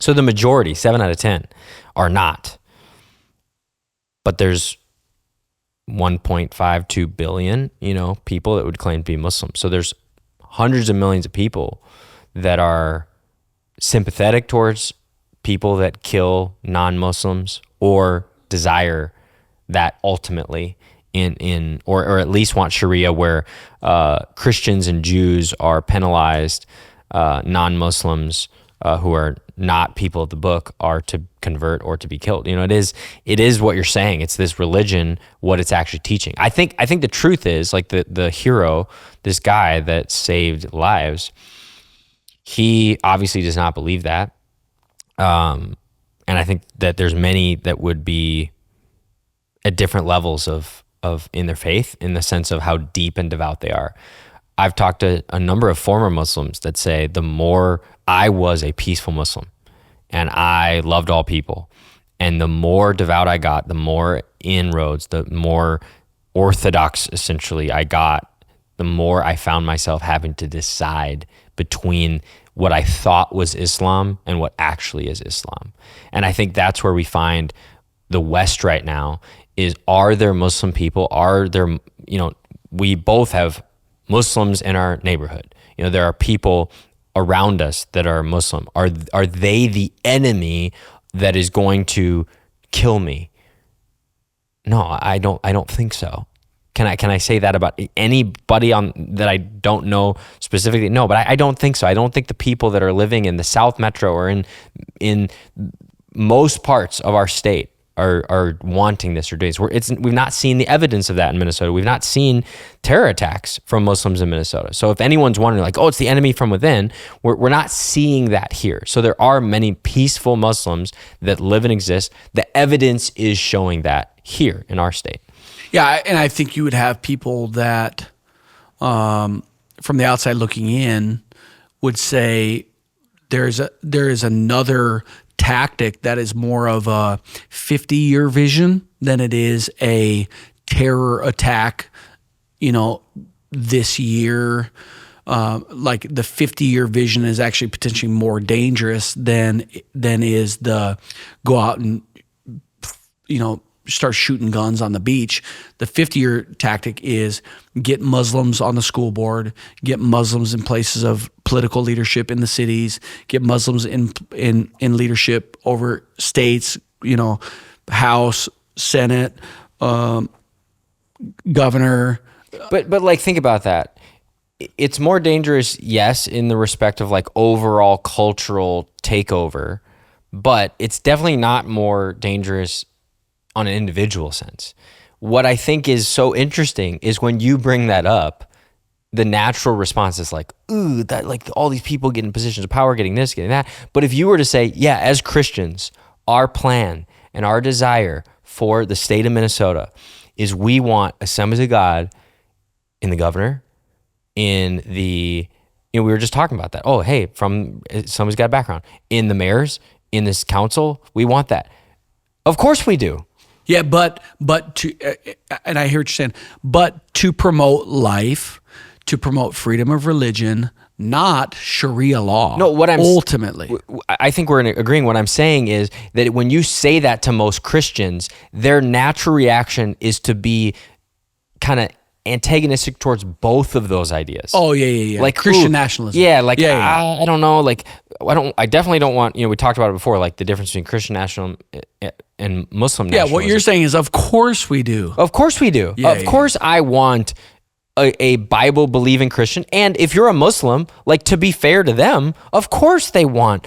So the majority, 7 out of 10, are not. But there's 1.52 billion, you know, people that would claim to be Muslim. So there's hundreds of millions of people that are sympathetic towards people that kill non-Muslims or desire that ultimately or at least want Sharia, where Christians and Jews are penalized, non-Muslims who are not people of the book are to convert or to be killed. You know, it is what you're saying. It's this religion, what it's actually teaching. I think the truth is, like, the hero, this guy that saved lives, he obviously does not believe that. And I think that there's many that would be at different levels of in their faith, in the sense of how deep and devout they are. I've talked to a number of former Muslims that say the more I was a peaceful Muslim and I loved all people, and the more devout I got, the more inroads, the more orthodox essentially I got, the more I found myself having to decide between what I thought was Islam and what actually is Islam. And I think that's where we find the West right now is, are there Muslim people? Are there, you know, we both have Muslims in our neighborhood. You know, there are people around us that are Muslim. Are they the enemy that is going to kill me? No, I don't think so. Can I say that about anybody that I don't know specifically? No, but I don't think so. I don't think the people that are living in the South Metro or in most parts of our state are wanting this or doing this. We've not seen the evidence of that in Minnesota. We've not seen terror attacks from Muslims in Minnesota. So if anyone's wondering, like, oh, it's the enemy from within, we're not seeing that here. So there are many peaceful Muslims that live and exist. The evidence is showing that here in our state. Yeah, and I think you would have people that from the outside looking in, would say there is another tactic that is more of a 50-year vision than it is a terror attack, this year. Like the 50-year vision is actually potentially more dangerous than is the go out and start shooting guns on the beach. The 50-year tactic is get Muslims on the school board, get Muslims in places of political leadership in the cities, get Muslims in leadership over states, House, Senate, governor. But like, think about that. It's more dangerous, yes, in the respect of like overall cultural takeover, but it's definitely not more dangerous on an individual sense. What I think is so interesting is when you bring that up, the natural response is like, ooh, that like all these people getting positions of power, getting this, getting that. But if you were to say, yeah, as Christians, our plan and our desire for the state of Minnesota is we want Assemblies of God in the governor, in the, we were just talking about that. Oh, hey, somebody's got a background. In the mayors, in this council, we want that. Of course we do. Yeah, but to, and I hear what you're saying, but to promote life, to promote freedom of religion, not Sharia law. No, what I'm ultimately, I think we're agreeing. What I'm saying is that when you say that to most Christians, their natural reaction is to be kind of antagonistic towards both of those ideas. Oh yeah. Like Christian nationalism. Yeah, like I don't know, like I definitely don't want, we talked about it before, like the difference between Christian nationalism and Muslim nationalism. Yeah, what you're saying is, of course we do. Of course we do. Of course I want a Bible believing Christian, and if you're a Muslim, like, to be fair to them, of course they want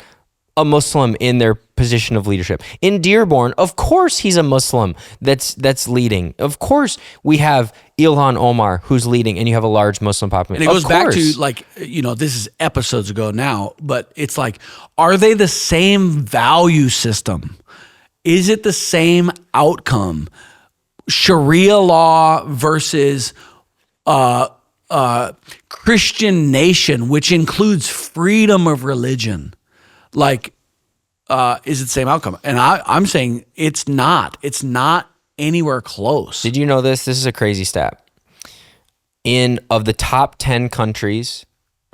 a Muslim in their position of leadership. In Dearborn, of course he's a Muslim that's leading. Of course we have Ilhan Omar who's leading, and you have a large Muslim population. And it goes back to, like, this is episodes ago now, but it's like, are they the same value system? Is it the same outcome? Sharia law versus Christian nation, which includes freedom of religion. Like, is it the same outcome? And I'm saying it's not. It's not anywhere close. Did you know this? This is a crazy stat. Of the top 10 countries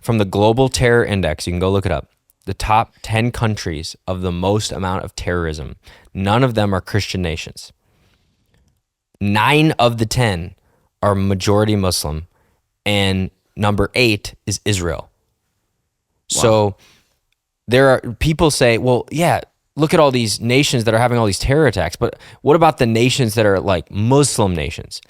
from the Global Terror Index, you can go look it up, the top 10 countries of the most amount of terrorism, none of them are Christian nations. 9 of the 10 are majority Muslim, and number 8 is Israel. Wow. So there are people say, well, yeah, look at all these nations that are having all these terror attacks, but what about the nations that are like Muslim nations?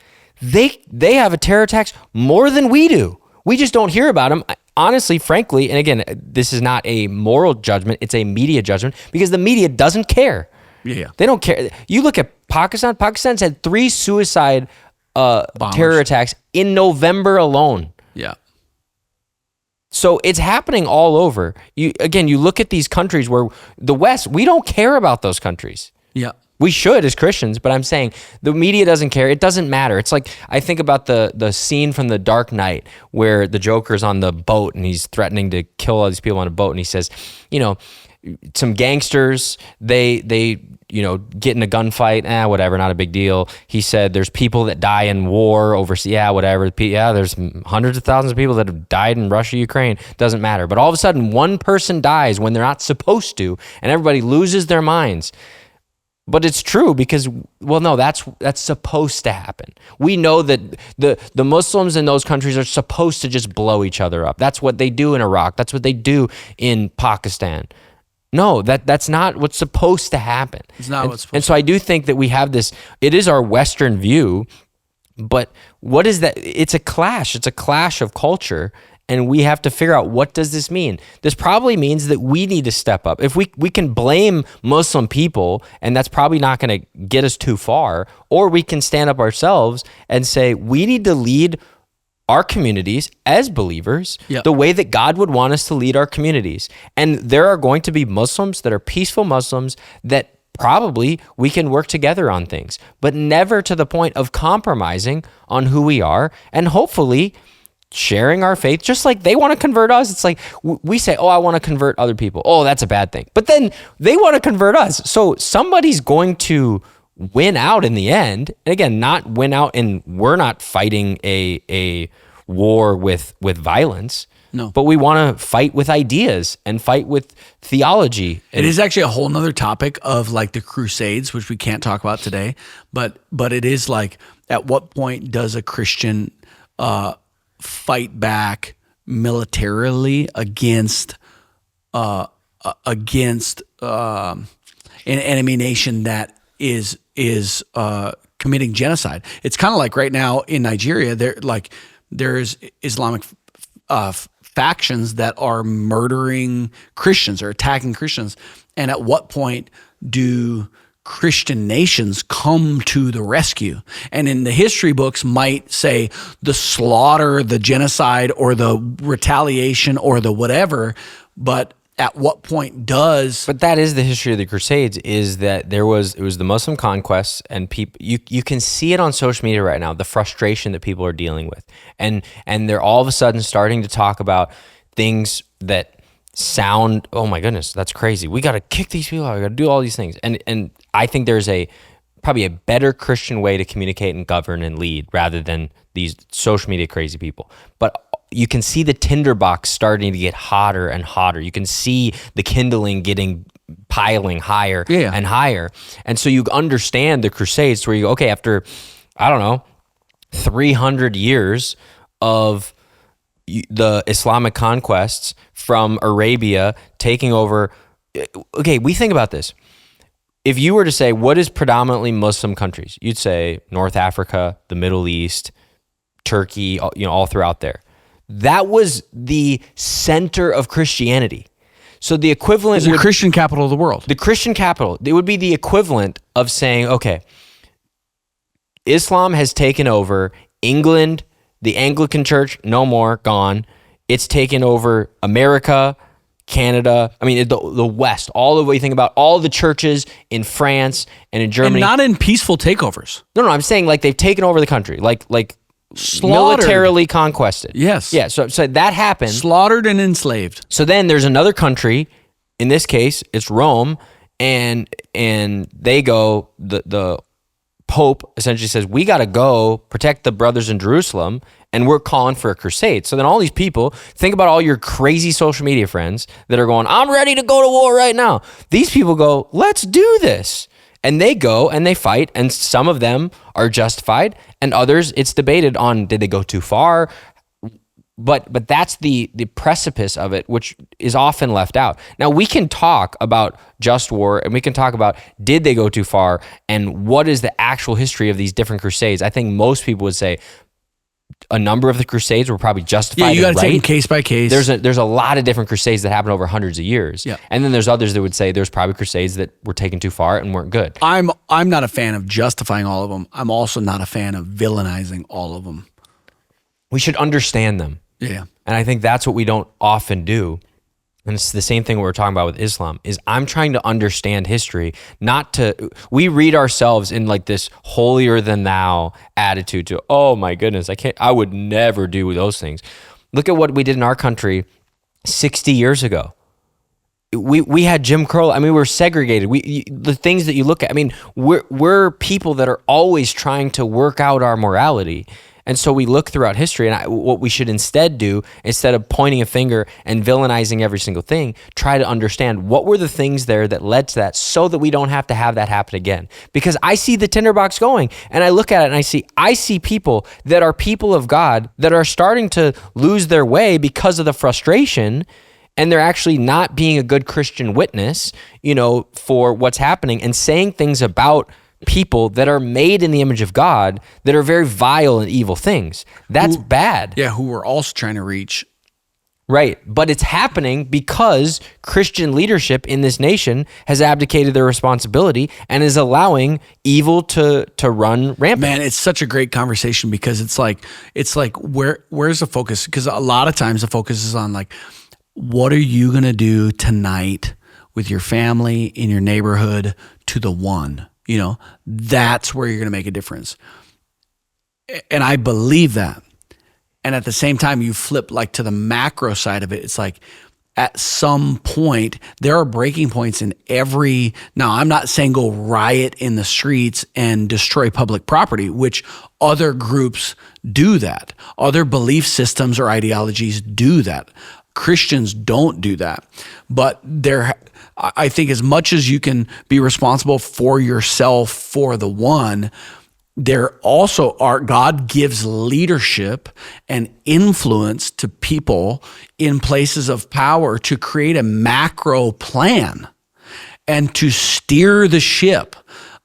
They have a terror attacks more than we do. We just don't hear about them. Honestly, frankly, and again, this is not a moral judgment, it's a media judgment, because the media doesn't care. Yeah. They don't care. You look at Pakistan. Pakistan's had 3 suicide terror attacks in November alone. Yeah. So it's happening all over. You look at these countries where the West, we don't care about those countries. Yeah. We should as Christians, but I'm saying the media doesn't care. It doesn't matter. It's like, I think about the scene from The Dark Knight where the Joker's on the boat and he's threatening to kill all these people on a boat, and he says, some gangsters, they get in a gunfight, whatever, not a big deal. He said there's people that die in war overseas, whatever. There's hundreds of thousands of people that have died in Russia, Ukraine, doesn't matter. But all of a sudden, one person dies when they're not supposed to, and everybody loses their minds. But it's true because, well, no, that's supposed to happen. We know that the Muslims in those countries are supposed to just blow each other up. That's what they do in Iraq. That's what they do in Pakistan. No, that's not what's supposed to happen. It's not what's supposed to happen. And so I do think that we have this, it is our Western view, but what is that? It's a clash. It's a clash of culture. And we have to figure out, what does this mean? This probably means that we need to step up. If we can blame Muslim people, and that's probably not going to get us too far, or we can stand up ourselves and say, we need to lead our communities as believers the way that God would want us to lead our communities. And there are going to be Muslims that are peaceful Muslims that probably we can work together on things, but never to the point of compromising on who we are. And hopefully sharing our faith, just like they want to convert us. It's like we say, oh, I want to convert other people. Oh, that's a bad thing. But then they want to convert us. So somebody's going to win out in the end. And again, not win out, and we're not fighting a war with violence. No. But we want to fight with ideas and fight with theology. It is actually a whole nother topic of like the Crusades, which we can't talk about today. But it is like, at what point does a Christian fight back militarily against an enemy nation that is committing genocide? It's kind of like right now in Nigeria, there's Islamic factions that are murdering Christians or attacking Christians. And at what point do Christian nations come to the rescue? And in the history books might say the slaughter, the genocide, or the retaliation, or the whatever, but at what point does... But that is the history of the Crusades, is that it was the Muslim conquests, and people, you can see it on social media right now, the frustration that people are dealing with. And they're all of a sudden starting to talk about things that sound, oh my goodness, that's crazy. We got to kick these people out. We got to do all these things. And I think there's probably a better Christian way to communicate and govern and lead rather than these social media crazy people. But you can see the tinderbox starting to get hotter and hotter. You can see the kindling piling higher and higher. And so you understand the Crusades where you go, okay, after, I don't know, 300 years of the Islamic conquests from Arabia taking over. Okay, we think about this. If you were to say, what is predominantly Muslim countries? You'd say North Africa, the Middle East, Turkey, all throughout there. That was the center of Christianity. So the equivalent... It's the Christian capital of the world. The Christian capital. It would be the equivalent of saying, okay, Islam has taken over England, the Anglican Church, no more, gone. It's taken over America, Canada, the West, all the way you think about all the churches in France and in Germany. And not in peaceful takeovers. No, I'm saying like they've taken over the country, like slaughtered. Militarily conquested. Yes. Yeah, so that happened. Slaughtered and enslaved. So then there's another country, in this case, it's Rome, and they go, the Pope essentially says, we got to go protect the brothers in Jerusalem, and we're calling for a crusade. So then all these people, think about all your crazy social media friends that are going, I'm ready to go to war right now. These people go, let's do this. And they go and they fight, and some of them are justified, and others, it's debated on, did they go too far? But that's the precipice of it, which is often left out. Now, we can talk about just war, and we can talk about, did they go too far, and what is the actual history of these different crusades. I think most people would say a number of the crusades were probably justified. Yeah, you got to right. take them case by case. There's a lot of different crusades that happened over hundreds of years. Yeah. And then there's others that would say there's probably crusades that were taken too far and weren't good. I'm not a fan of justifying all of them. I'm also not a fan of villainizing all of them. We should understand them. Yeah. And I think that's what we don't often do. And it's the same thing we were talking about with Islam, is I'm trying to understand history, we read ourselves in like this holier than thou attitude to, oh my goodness, I would never do those things. Look at what we did in our country 60 years ago. We had Jim Crow. We were segregated. The things that you look at, we're people that are always trying to work out our morality. And so we look throughout history, and what we should instead do, instead of pointing a finger and villainizing every single thing, try to understand what were the things there that led to that, so that we don't have to have that happen again. Because I see the tinderbox going, and I look at it and I see people that are people of God that are starting to lose their way because of the frustration, and they're actually not being a good Christian witness, for what's happening, and saying things about people that are made in the image of God that are very vile and evil things. That's bad. Yeah, who we're also trying to reach. Right. But it's happening because Christian leadership in this nation has abdicated their responsibility and is allowing evil to run rampant. Man, it's such a great conversation, because it's like where's the focus? Because a lot of times the focus is on like, what are you going to do tonight with your family, in your neighborhood, to the one? That's where you're going to make a difference. And I believe that. And at the same time, you flip like to the macro side of it. It's like at some point, there are breaking points in every. Now, I'm not saying go riot in the streets and destroy public property, which other groups do that. Other belief systems or ideologies do that. Christians don't do that. But I think as much as you can be responsible for yourself for the one, there also are, God gives leadership and influence to people in places of power to create a macro plan and to steer the ship.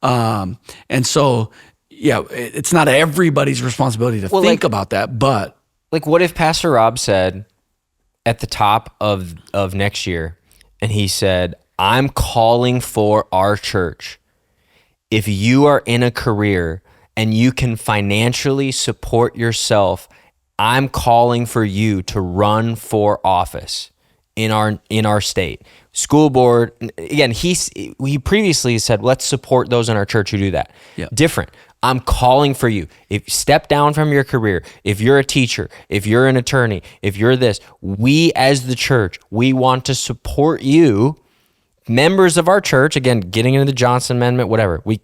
And so, yeah, it's not everybody's responsibility to think about that, but. Like, what if Pastor Rob said at the top of next year, and he said, I'm calling for our church. If you are in a career and you can financially support yourself, I'm calling for you to run for office in our state. School board, again, he previously said, let's support those in our church who do that. Yeah. Different. I'm calling for you. If step down from your career, if you're a teacher, if you're an attorney, if you're this, we as the church, we want to support you, members of our church, again, getting into the Johnson Amendment, whatever. We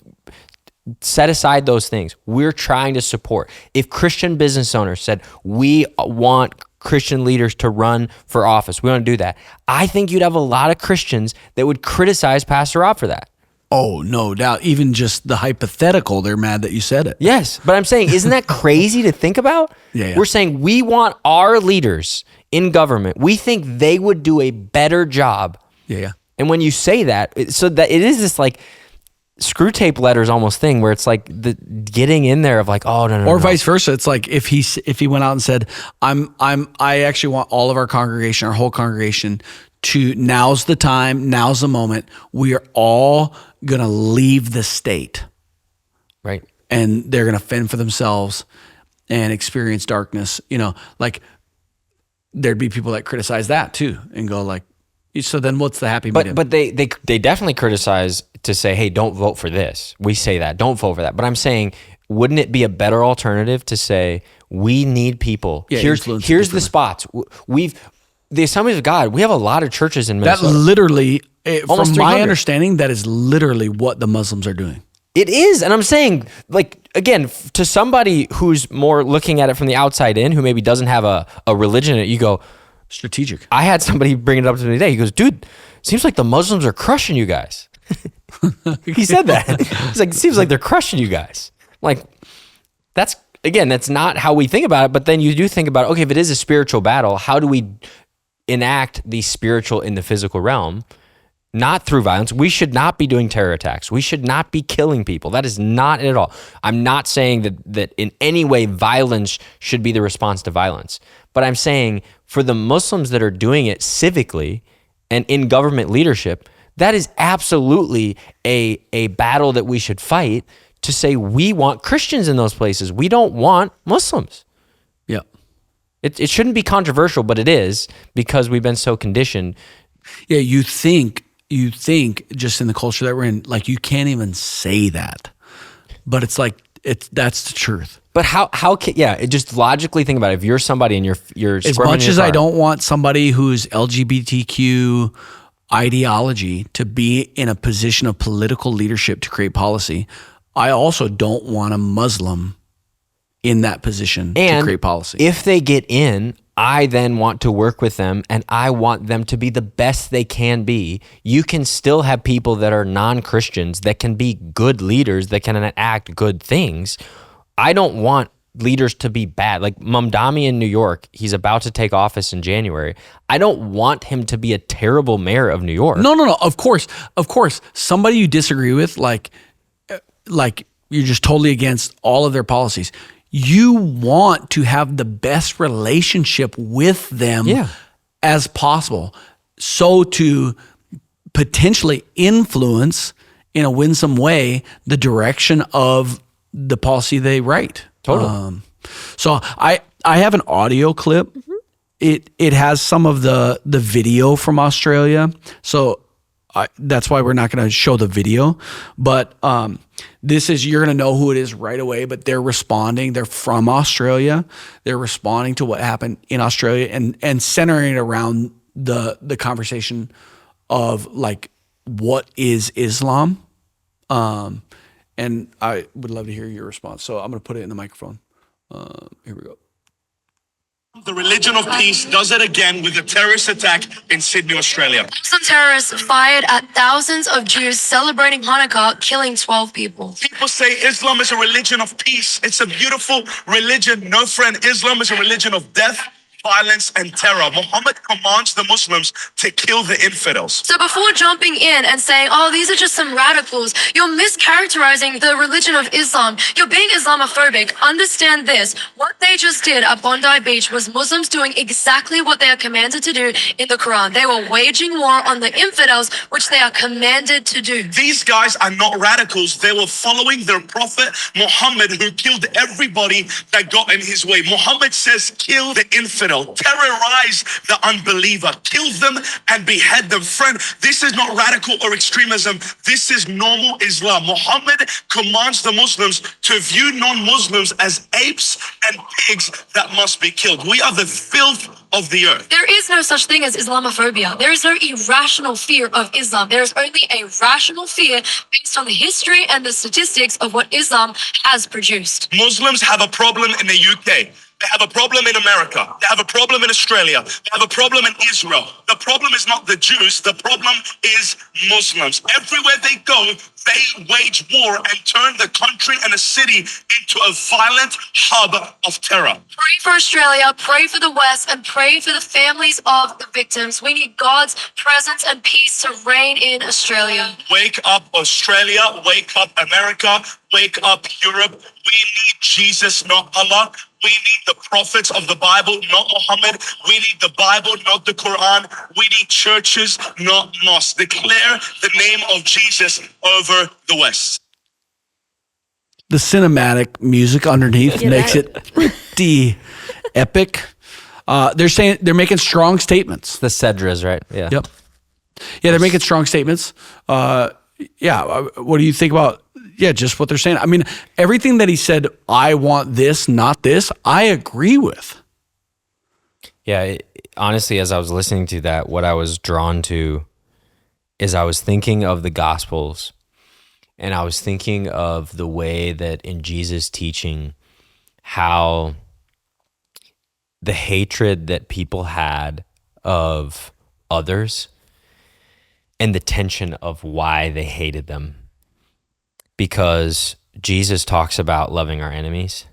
set aside those things. We're trying to support. If Christian business owners said, we want Christian leaders to run for office, we want to do that, I think you'd have a lot of Christians that would criticize Pastor Rob for that. Oh, no doubt. Even just the hypothetical, they're mad that you said it. Yes, but I'm saying, isn't that crazy to think about? Yeah. We're saying we want our leaders in government. We think they would do a better job. Yeah. And when you say that, so that it is this like screw tape letters almost thing where it's like the getting in there of like, oh no. Or vice versa. It's like if he went out and said, I actually want all of our congregation, our whole congregation to, now's the time, now's the moment. We are all going to leave the state. Right. And they're going to fend for themselves and experience darkness. Like there'd be people that criticize that too and go like, so then what's the happy medium? But they definitely criticize to say, hey, don't vote for this. We say that, don't vote for that. But I'm saying, wouldn't it be a better alternative to say, we need people. Yeah, here's the spots. The Assemblies of God, we have a lot of churches in Minnesota. That literally, Almost from 300. my understanding, that is literally what the Muslims are doing. It is. And I'm saying, like, again, to somebody who's more looking at it from the outside in, who maybe doesn't have a religion in it, you go, strategic. I had somebody bring it up to me today. He goes, dude, seems like the Muslims are crushing you guys. He said that. He's like, it seems like they're crushing you guys. Like, that's not how we think about it. But then you do think about, okay, if it is a spiritual battle, how do we enact the spiritual in the physical realm? Not through violence. We should not be doing terror attacks. We should not be killing people. That is not it at all. I'm not saying that in any way violence should be the response to violence. But I'm saying for the Muslims that are doing it civically and in government leadership, that is absolutely a battle that we should fight to say we want Christians in those places. We don't want Muslims. Yeah. It shouldn't be controversial, but it is because we've been so conditioned. Yeah, you think just in the culture that we're in, like you can't even say that. But it's like that's the truth. But how can just logically think about it. If you're somebody and you're as much as I don't want somebody who's LGBTQ ideology to be in a position of political leadership to create policy, I also don't want a Muslim in that position to create policy. If they get in, I then want to work with them and I want them to be the best they can be. You can still have people that are non-Christians that can be good leaders, that can enact good things. I don't want leaders to be bad. Like Mamdani in New York, he's about to take office in January. I don't want him to be a terrible mayor of New York. No. Of course. Somebody you disagree with, like you're just totally against all of their policies. You want to have the best relationship with them as possible. So to potentially influence in a winsome way the direction of the policy they write. Totally. So I have an audio clip. Mm-hmm. It has some of the video from Australia. So that's why we're not going to show the video. But you're going to know who it is right away. But they're responding. They're from Australia. They're responding to what happened in Australia and centering it around the conversation of like, what is Islam? And I would love to hear your response. So I'm going to put it in the microphone. Here we go. The religion of peace does it again with a terrorist attack in Sydney, Australia. Muslim terrorists fired at thousands of Jews celebrating Hanukkah, killing 12 people. People say Islam is a religion of peace. It's a beautiful religion. No, friend, Islam is a religion of death, violence, and terror. Muhammad commands the Muslims to kill the infidels. So before jumping in and saying, oh, these are just some radicals, you're mischaracterizing the religion of Islam. You're being Islamophobic. Understand this. What they just did at Bondi Beach was Muslims doing exactly what they are commanded to do in the Quran. They were waging war on the infidels, which they are commanded to do. These guys are not radicals. They were following their prophet Muhammad, who killed everybody that got in his way. Muhammad says, kill the infidel. Terrorize the unbeliever, kill them and behead them. Friend, this is not radical or extremism. This is normal Islam. Muhammad commands the Muslims to view non-Muslims as apes and pigs that must be killed. We are the filth of the earth. There is no such thing as Islamophobia. There is no irrational fear of Islam. There is only a rational fear based on the history and the statistics of what Islam has produced. Muslims have a problem in the UK. They have a problem in America. They have a problem in Australia. They have a problem in Israel. The problem is not the Jews. The problem is Muslims. Everywhere they go, they wage war and turn the country and a city into a violent hub of terror. Pray for Australia, pray for the West, and pray for the families of the victims. We need God's presence and peace to reign in Australia. Wake up, Australia. Wake up, America. Wake up, Europe. We need Jesus, not Allah. We need the prophets of the Bible, not Muhammad. We need the Bible, not the Quran. We need churches, not mosques. Declare the name of Jesus over the West. The cinematic music underneath makes it pretty epic. They're making strong statements. The Cedras, right? Yeah. Yep. Yeah, they're making strong statements. What do you think about just what they're saying? I mean, everything that he said, I want this, not this, I agree with. Yeah, honestly, as I was listening to that, what I was drawn to is I was thinking of the Gospels, and I was thinking of the way that in Jesus' teaching, how the hatred that people had of others and the tension of why they hated them. Because Jesus talks about loving our enemies,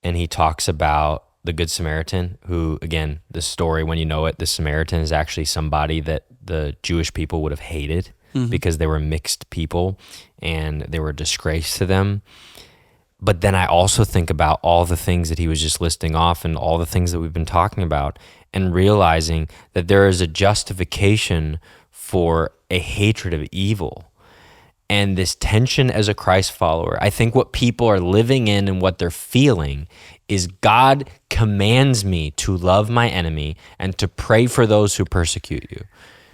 and he talks about the Good Samaritan, who, again, the story, when you know it, the Samaritan is actually somebody that the Jewish people would have hated because they were mixed people and they were a disgrace to them. But then I also think about all the things that he was just listing off and all the things that we've been talking about, and realizing that there is a justification for a hatred of evil. And this tension as a Christ follower, I think what people are living in and what they're feeling is God commands me to love my enemy and to pray for those who persecute you.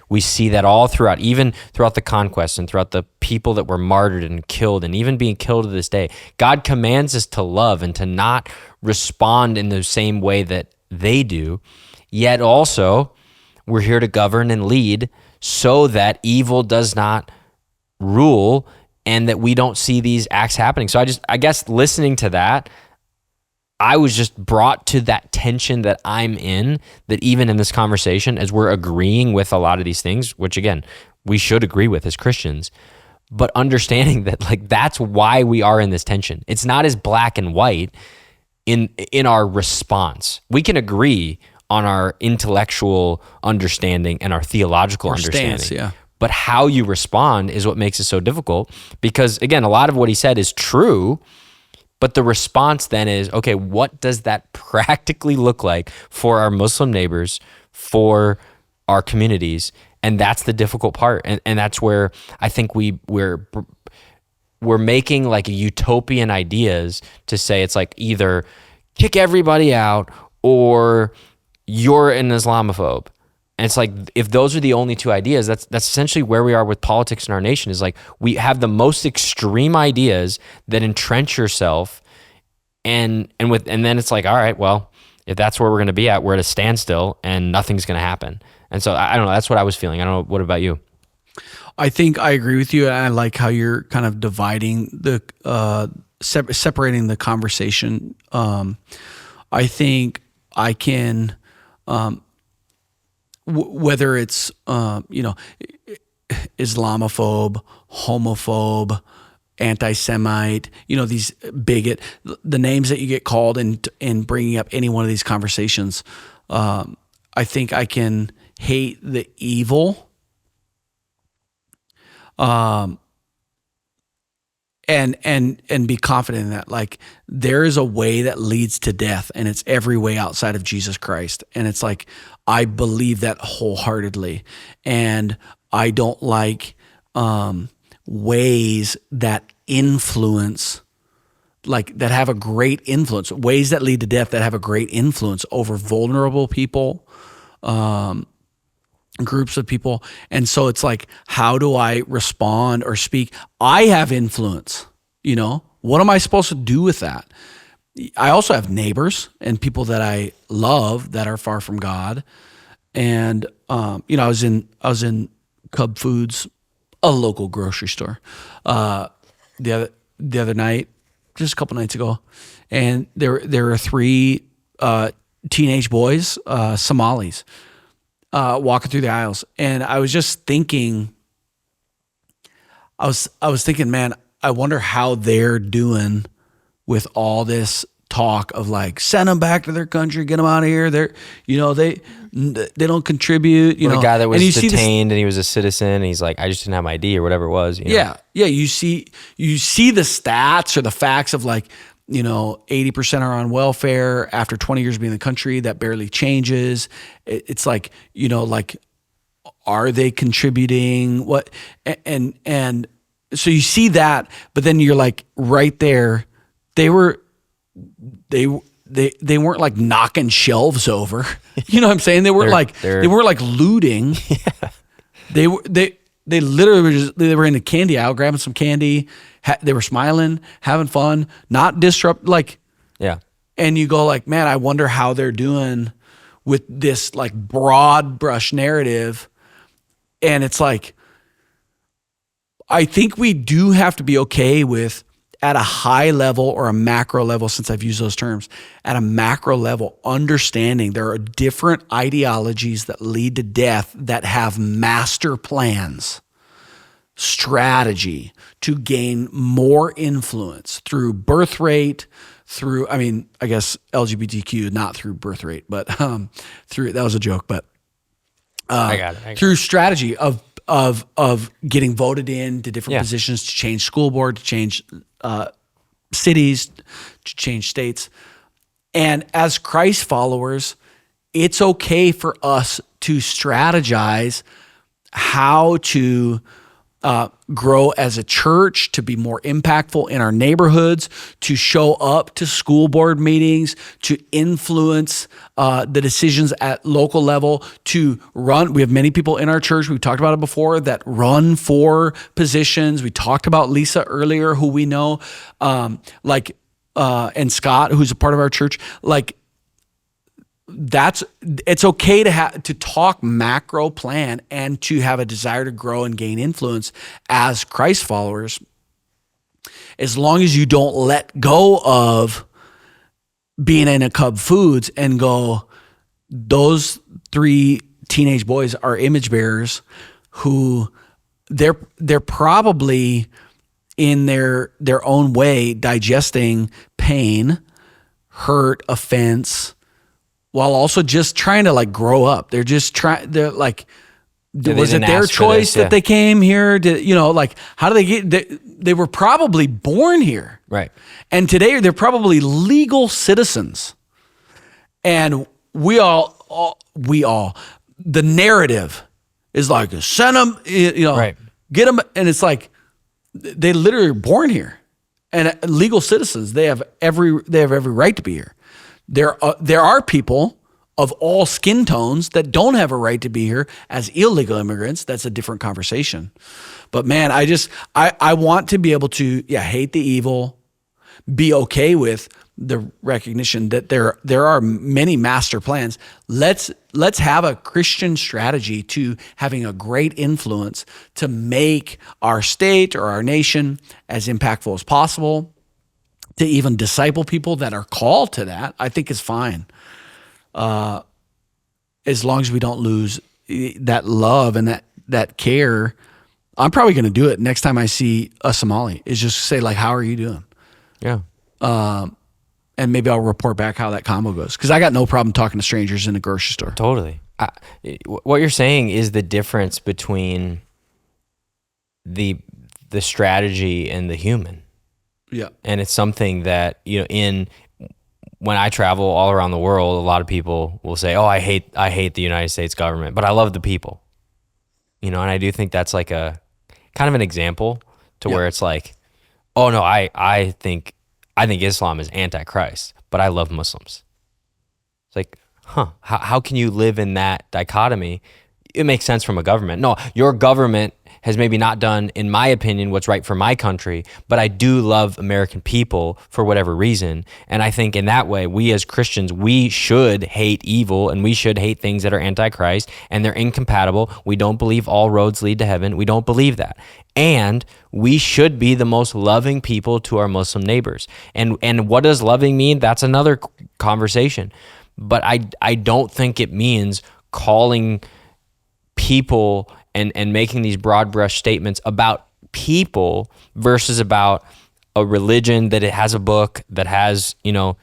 We see that all throughout, even throughout the conquest and throughout the people that were martyred and killed and even being killed to this day. God commands us to love and to not respond in the same way that they do. Yet also, we're here to govern and lead so that evil does not rule and that we don't see these acts happening. So I guess listening to that, I was just brought to that tension that I'm in, that even in this conversation, as we're agreeing with a lot of these things, which again, we should agree with as Christians, but understanding that like that's why we are in this tension. It's not as black and white in our response. We can agree on our intellectual understanding and our theological understanding. Stance, yeah. But how you respond is what makes it so difficult, because again, a lot of what he said is true, but the response then is, okay, what does that practically look like for our Muslim neighbors, for our communities? And that's the difficult part. And that's where I think we're making like utopian ideas to say it's like either kick everybody out or you're an Islamophobe. And it's like, if those are the only two ideas, that's essentially where we are with politics in our nation. Is like, we have the most extreme ideas that entrench yourself, and then it's like, all right, well, if that's where we're going to be at, we're at a standstill and nothing's going to happen. And so I don't know. That's what I was feeling. I don't know. What about you? I think I agree with you. I like how you're kind of dividing separating the conversation. I think I can, whether it's Islamophobe, homophobe, anti-Semite, these bigot, the names that you get called in bringing up any one of these conversations. I think I can hate the evil, and be confident in that. Like, there is a way that leads to death, and it's every way outside of Jesus Christ. And it's like, I believe that wholeheartedly, and I don't like ways that influence, like that have a great influence, ways that lead to death that have a great influence over vulnerable people, groups of people. And so it's like, how do I respond or speak? I have influence, what am I supposed to do with that? I also have neighbors and people that I love that are far from God. And, I was in Cub Foods, a local grocery store, the other night, just a couple nights ago. And there were three, teenage boys, Somalis, walking through the aisles. And I was just thinking, I was thinking, man, I wonder how they're doing with all this talk of like, send them back to their country, get them out of here. They're, they don't contribute. The guy that was detained and he was a citizen, and he's like, I just didn't have my ID or whatever it was. Yeah. You see the stats or the facts of like, 80% are on welfare after 20 years being in the country. That barely changes. It's like, like, are they contributing? What? And so you see that, but then you're like, right there, they weren't like knocking shelves over. You know what I'm saying? They weren't they weren't like looting. Yeah. They literally were in the candy aisle grabbing some candy. They were smiling, having fun, not disrupt. Like, yeah. And you go like, man, I wonder how they're doing with this like broad brush narrative. And it's like, I think we do have to be okay with, at a high level or a macro level, since I've used those terms, at a macro level, understanding there are different ideologies that lead to death that have master plans, strategy to gain more influence through birth rate, through, I guess LGBTQ, not through birth rate, but through, that was a joke, but I got it. Through strategy of getting voted into different positions, to change school board, to change cities, to change states. And as Christ followers, it's okay for us to strategize how to grow as a church, to be more impactful in our neighborhoods, to show up to school board meetings, to influence the decisions at local level, to run. We have many people in our church, we've talked about it before, that run for positions. We talked about Lisa earlier, who we know, and Scott, who's a part of our church. Like, it's okay to talk macro plan and to have a desire to grow and gain influence as Christ followers, as long as you don't let go of being in a Cub Foods and go, those three teenage boys are image bearers who they're probably in their own way digesting pain, hurt, offense, while also just trying to like grow up. They're just was it their choice that they came here? How do they get, they were probably born here. Right. And today they're probably legal citizens. And we all, the narrative is like, send them, right. Get them. And it's like, they literally are born here and legal citizens. They have every right to be here. There are people of all skin tones that don't have a right to be here as illegal immigrants. That's a different conversation. But man, I want to be able to, hate the evil, be okay with the recognition that there are many master plans. Let's have a Christian strategy to having a great influence to make our state or our nation as impactful as possible, to even disciple people that are called to that. I think is fine. As long as we don't lose that love and that care. I'm probably going to do it next time I see a Somali, is just say like, how are you doing? Yeah. And maybe I'll report back how that combo goes. Cause I got no problem talking to strangers in a grocery store. Totally. What you're saying is the difference between the strategy and the human. Yeah. And it's something that, when I travel all around the world, a lot of people will say, "Oh, I hate the United States government, but I love the people." And I do think that's like a kind of an example to where it's like, "Oh no, I think Islam is antichrist, but I love Muslims." It's like, how can you live in that dichotomy? It makes sense from a government. No, your government has maybe not done, in my opinion, what's right for my country, but I do love American people for whatever reason. And I think in that way, we as Christians, we should hate evil and we should hate things that are antichrist and they're incompatible. We don't believe all roads lead to heaven. We don't believe that. And we should be the most loving people to our Muslim neighbors. And what does loving mean? That's another conversation. But I don't think it means calling people and making these broad brush statements about people versus about a religion that it has a book that has,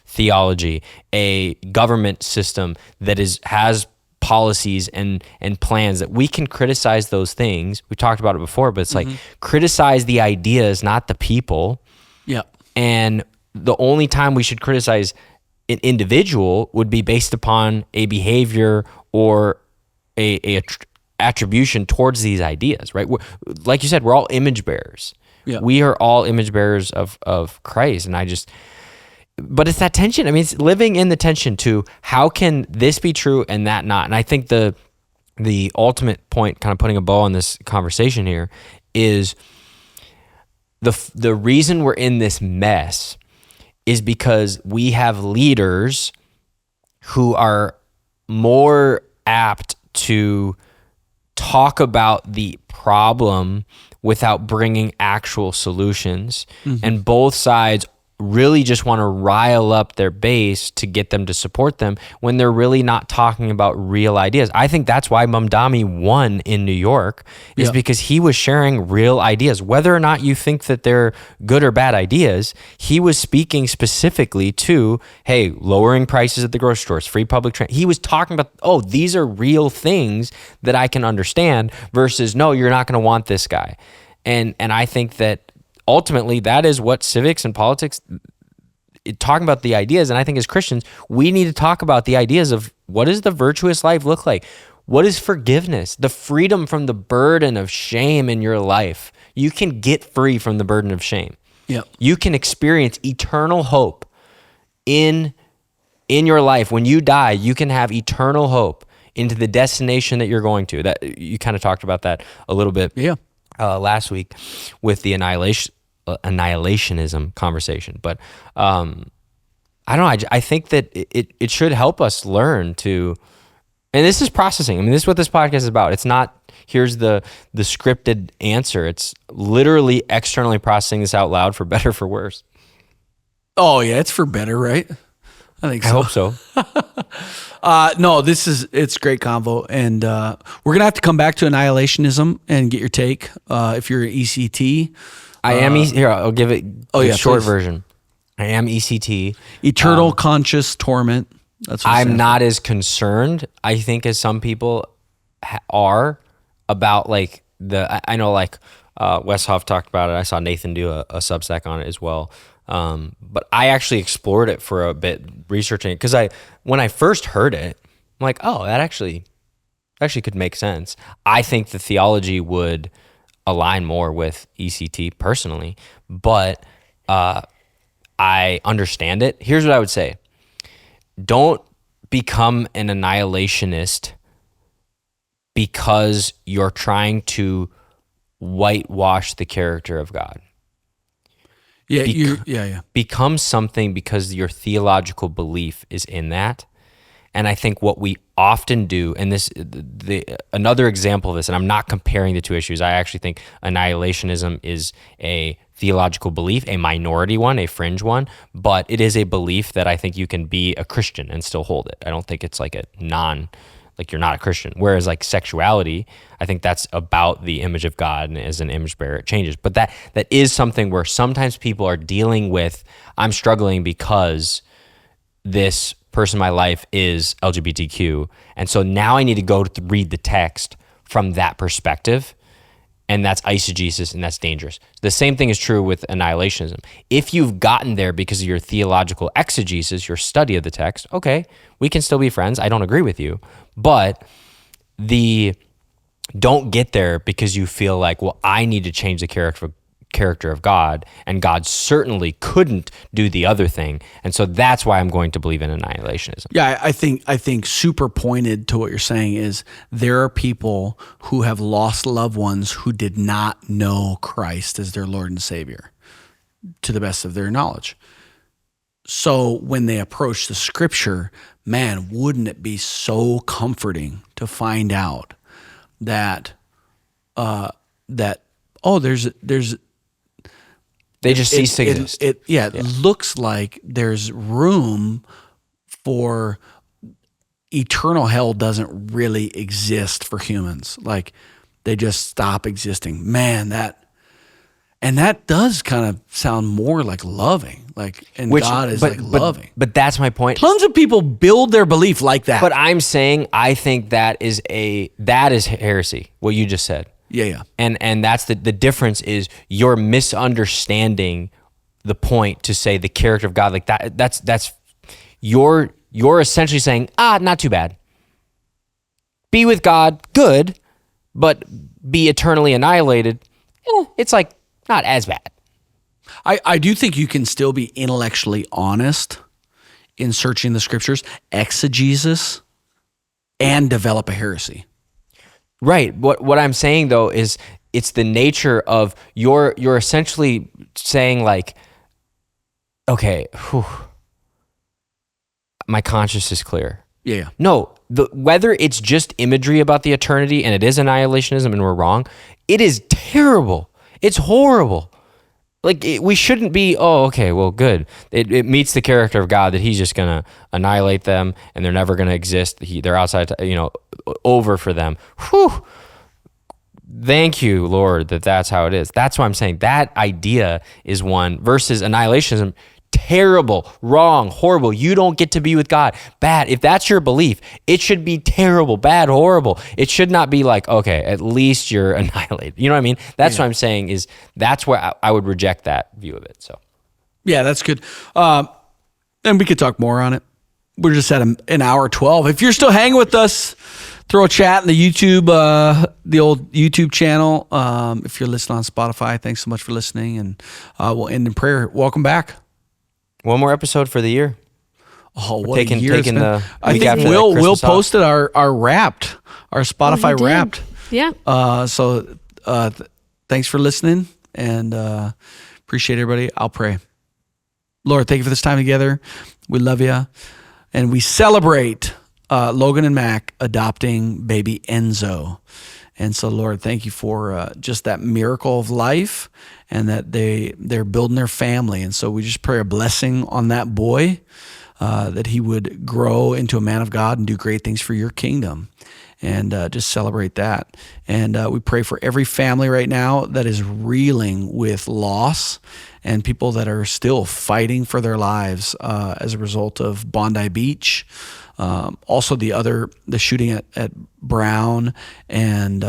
theology, a government system that has policies and plans that we can criticize those things. We talked about it before, but it's like criticize the ideas, not the people. Yeah. And the only time we should criticize an individual would be based upon a behavior or a attribution towards these ideas, right? Like you said, we're all image bearers. Yeah. We are all image bearers of Christ. And but it's that tension. I mean, it's living in the tension to how can this be true and that not? And I think the ultimate point, kind of putting a bow on this conversation here, is the reason we're in this mess is because we have leaders who are more apt to talk about the problem without bringing actual solutions. And both sides really just want to rile up their base to get them to support them when they're really not talking about real ideas. I think that's why Mamdani won in New York, is because he was sharing real ideas. Whether or not you think that they're good or bad ideas, he was speaking specifically to, hey, lowering prices at the grocery stores, free public transit. He was talking about, these are real things that I can understand versus, no, you're not going to want this guy. And I think that ultimately, that is what civics and politics, talking about the ideas. And I think as Christians, we need to talk about the ideas of what does the virtuous life look like? What is forgiveness? The freedom from the burden of shame in your life. You can get free from the burden of shame. Yep. You can experience eternal hope in your life. When you die, you can have eternal hope into the destination that you're going to. That you kind of talked about that a little bit. Yeah. Last week with the annihilationism conversation. But I don't know, I think that it should help us learn to, and this is processing. I mean, this is what this podcast is about. It's not, here's the scripted answer. It's literally externally processing this out loud for better, for worse. Oh yeah, it's for better, right? I think so. I hope so. No, it's great convo, and we're gonna have to come back to annihilationism and get your take. If you're an ECT, I am here. I'll give it a short please. version. I am ECT. Eternal conscious torment. That's what I'm not as concerned, I think, as some people are about like I know like Westhoff talked about it. I saw Nathan do a Substack on it as well. But I actually explored it for a bit, researching it, because when I first heard it, I'm like, oh, that actually could make sense. I think the theology would align more with ECT personally, but I understand it. Here's what I would say. Don't become an annihilationist because you're trying to whitewash the character of God. Yeah, Become something because your theological belief is in that. And I think what we often do, and another example of this, and I'm not comparing the two issues. I actually think annihilationism is a theological belief, a minority one, a fringe one, but it is a belief that I think you can be a Christian and still hold it. I don't think it's like you're not a Christian. Whereas like sexuality, I think that's about the image of God, and as an image bearer, it changes. But that is something where sometimes people are dealing with, I'm struggling because this person in my life is LGBTQ. And so now I need to go to read the text from that perspective. And that's eisegesis, and that's dangerous. The same thing is true with annihilationism. If you've gotten there because of your theological exegesis, your study of the text, okay, we can still be friends. I don't agree with you. But don't get there because you feel like, well, I need to change the character of God, and God certainly couldn't do the other thing. And so that's why I'm going to believe in annihilationism. Yeah, I think super pointed to what you're saying is there are people who have lost loved ones who did not know Christ as their Lord and Savior to the best of their knowledge. So when they approach the scripture, man, wouldn't it be so comforting to find out that there's they just cease to exist. It looks like there's room for eternal hell doesn't really exist for humans. Like they just stop existing. Man, that does kind of sound more like loving. God is loving. But that's my point. Tons of people build their belief like that. But I'm saying I think that is heresy, what you just said. Yeah. And that's the difference is you're misunderstanding the point to say the character of God like that. That's you're essentially saying, not too bad. Be with God, good, but be eternally annihilated. It's like not as bad. I do think you can still be intellectually honest in searching the scriptures, exegesis, and develop a heresy. Right. What I'm saying though is it's the nature of you're essentially saying like, okay, my conscience is clear. Yeah. No, whether it's just imagery about the eternity and it is annihilationism and we're wrong, it is terrible. It's horrible. Like we shouldn't be, okay, well, good. It meets the character of God that he's just going to annihilate them and they're never going to exist. They're outside, over for them. Whew. Thank you, Lord, that's how it is. That's why I'm saying that idea is one versus annihilationism. Terrible, wrong, horrible. You don't get to be with God. Bad. If that's your belief, it should be terrible, bad, horrible. It should not be like, okay, at least you're annihilated. You know what I mean? That's what I'm saying is that's where I would reject that view of it. So, yeah, that's good. And we could talk more on it. We're just at an hour 12. If you're still hanging with us, throw a chat in the YouTube, the old YouTube channel. If you're listening on Spotify, thanks so much for listening. And we'll end in prayer. Welcome back. One more episode for the year. Oh, what taking a year it's been. I think Will posted our Wrapped, our Spotify Wrapped. Yeah. So thanks for listening and appreciate everybody. I'll pray. Lord, thank you for this time together. We love you. And we celebrate Logan and Mac adopting baby Enzo. And so, Lord, thank you for just that miracle of life and that they're building their family. And so we just pray a blessing on that boy, that he would grow into a man of God and do great things for your kingdom. And just celebrate that. And we pray for every family right now that is reeling with loss and people that are still fighting for their lives as a result of Bondi Beach. Also the shooting at Brown and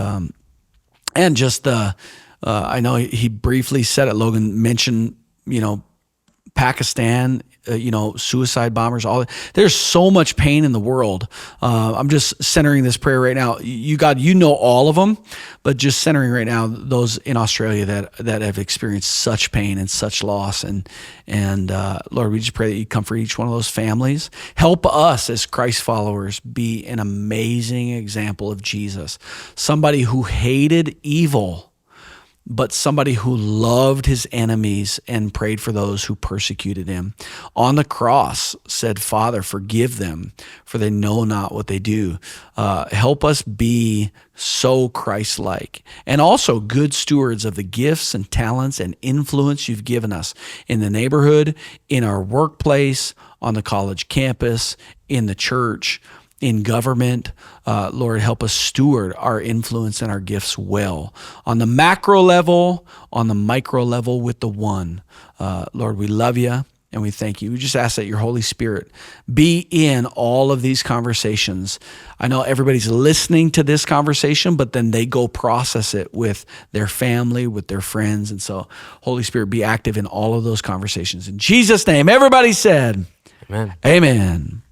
just I know he briefly said it, Logan mentioned, Pakistan, suicide bombers, there's so much pain in the world. I'm just centering this prayer right now. You, God, you know all of them, but just centering right now those in Australia that have experienced such pain and such loss. And Lord, we just pray that you comfort each one of those families. Help us as Christ followers be an amazing example of Jesus, somebody who hated evil, but somebody who loved his enemies and prayed for those who persecuted him. On the cross said, Father, forgive them, for they know not what they do. Help us be so Christ-like, and also good stewards of the gifts and talents and influence you've given us in the neighborhood, in our workplace, on the college campus, in the church, in government. Lord, help us steward our influence and our gifts well, on the macro level, on the micro level with the one. Lord, we love you and we thank you. We just ask that your Holy Spirit be in all of these conversations. I know everybody's listening to this conversation, but then they go process it with their family, with their friends. And so, Holy Spirit, be active in all of those conversations. In Jesus' name, everybody said, Amen. Amen.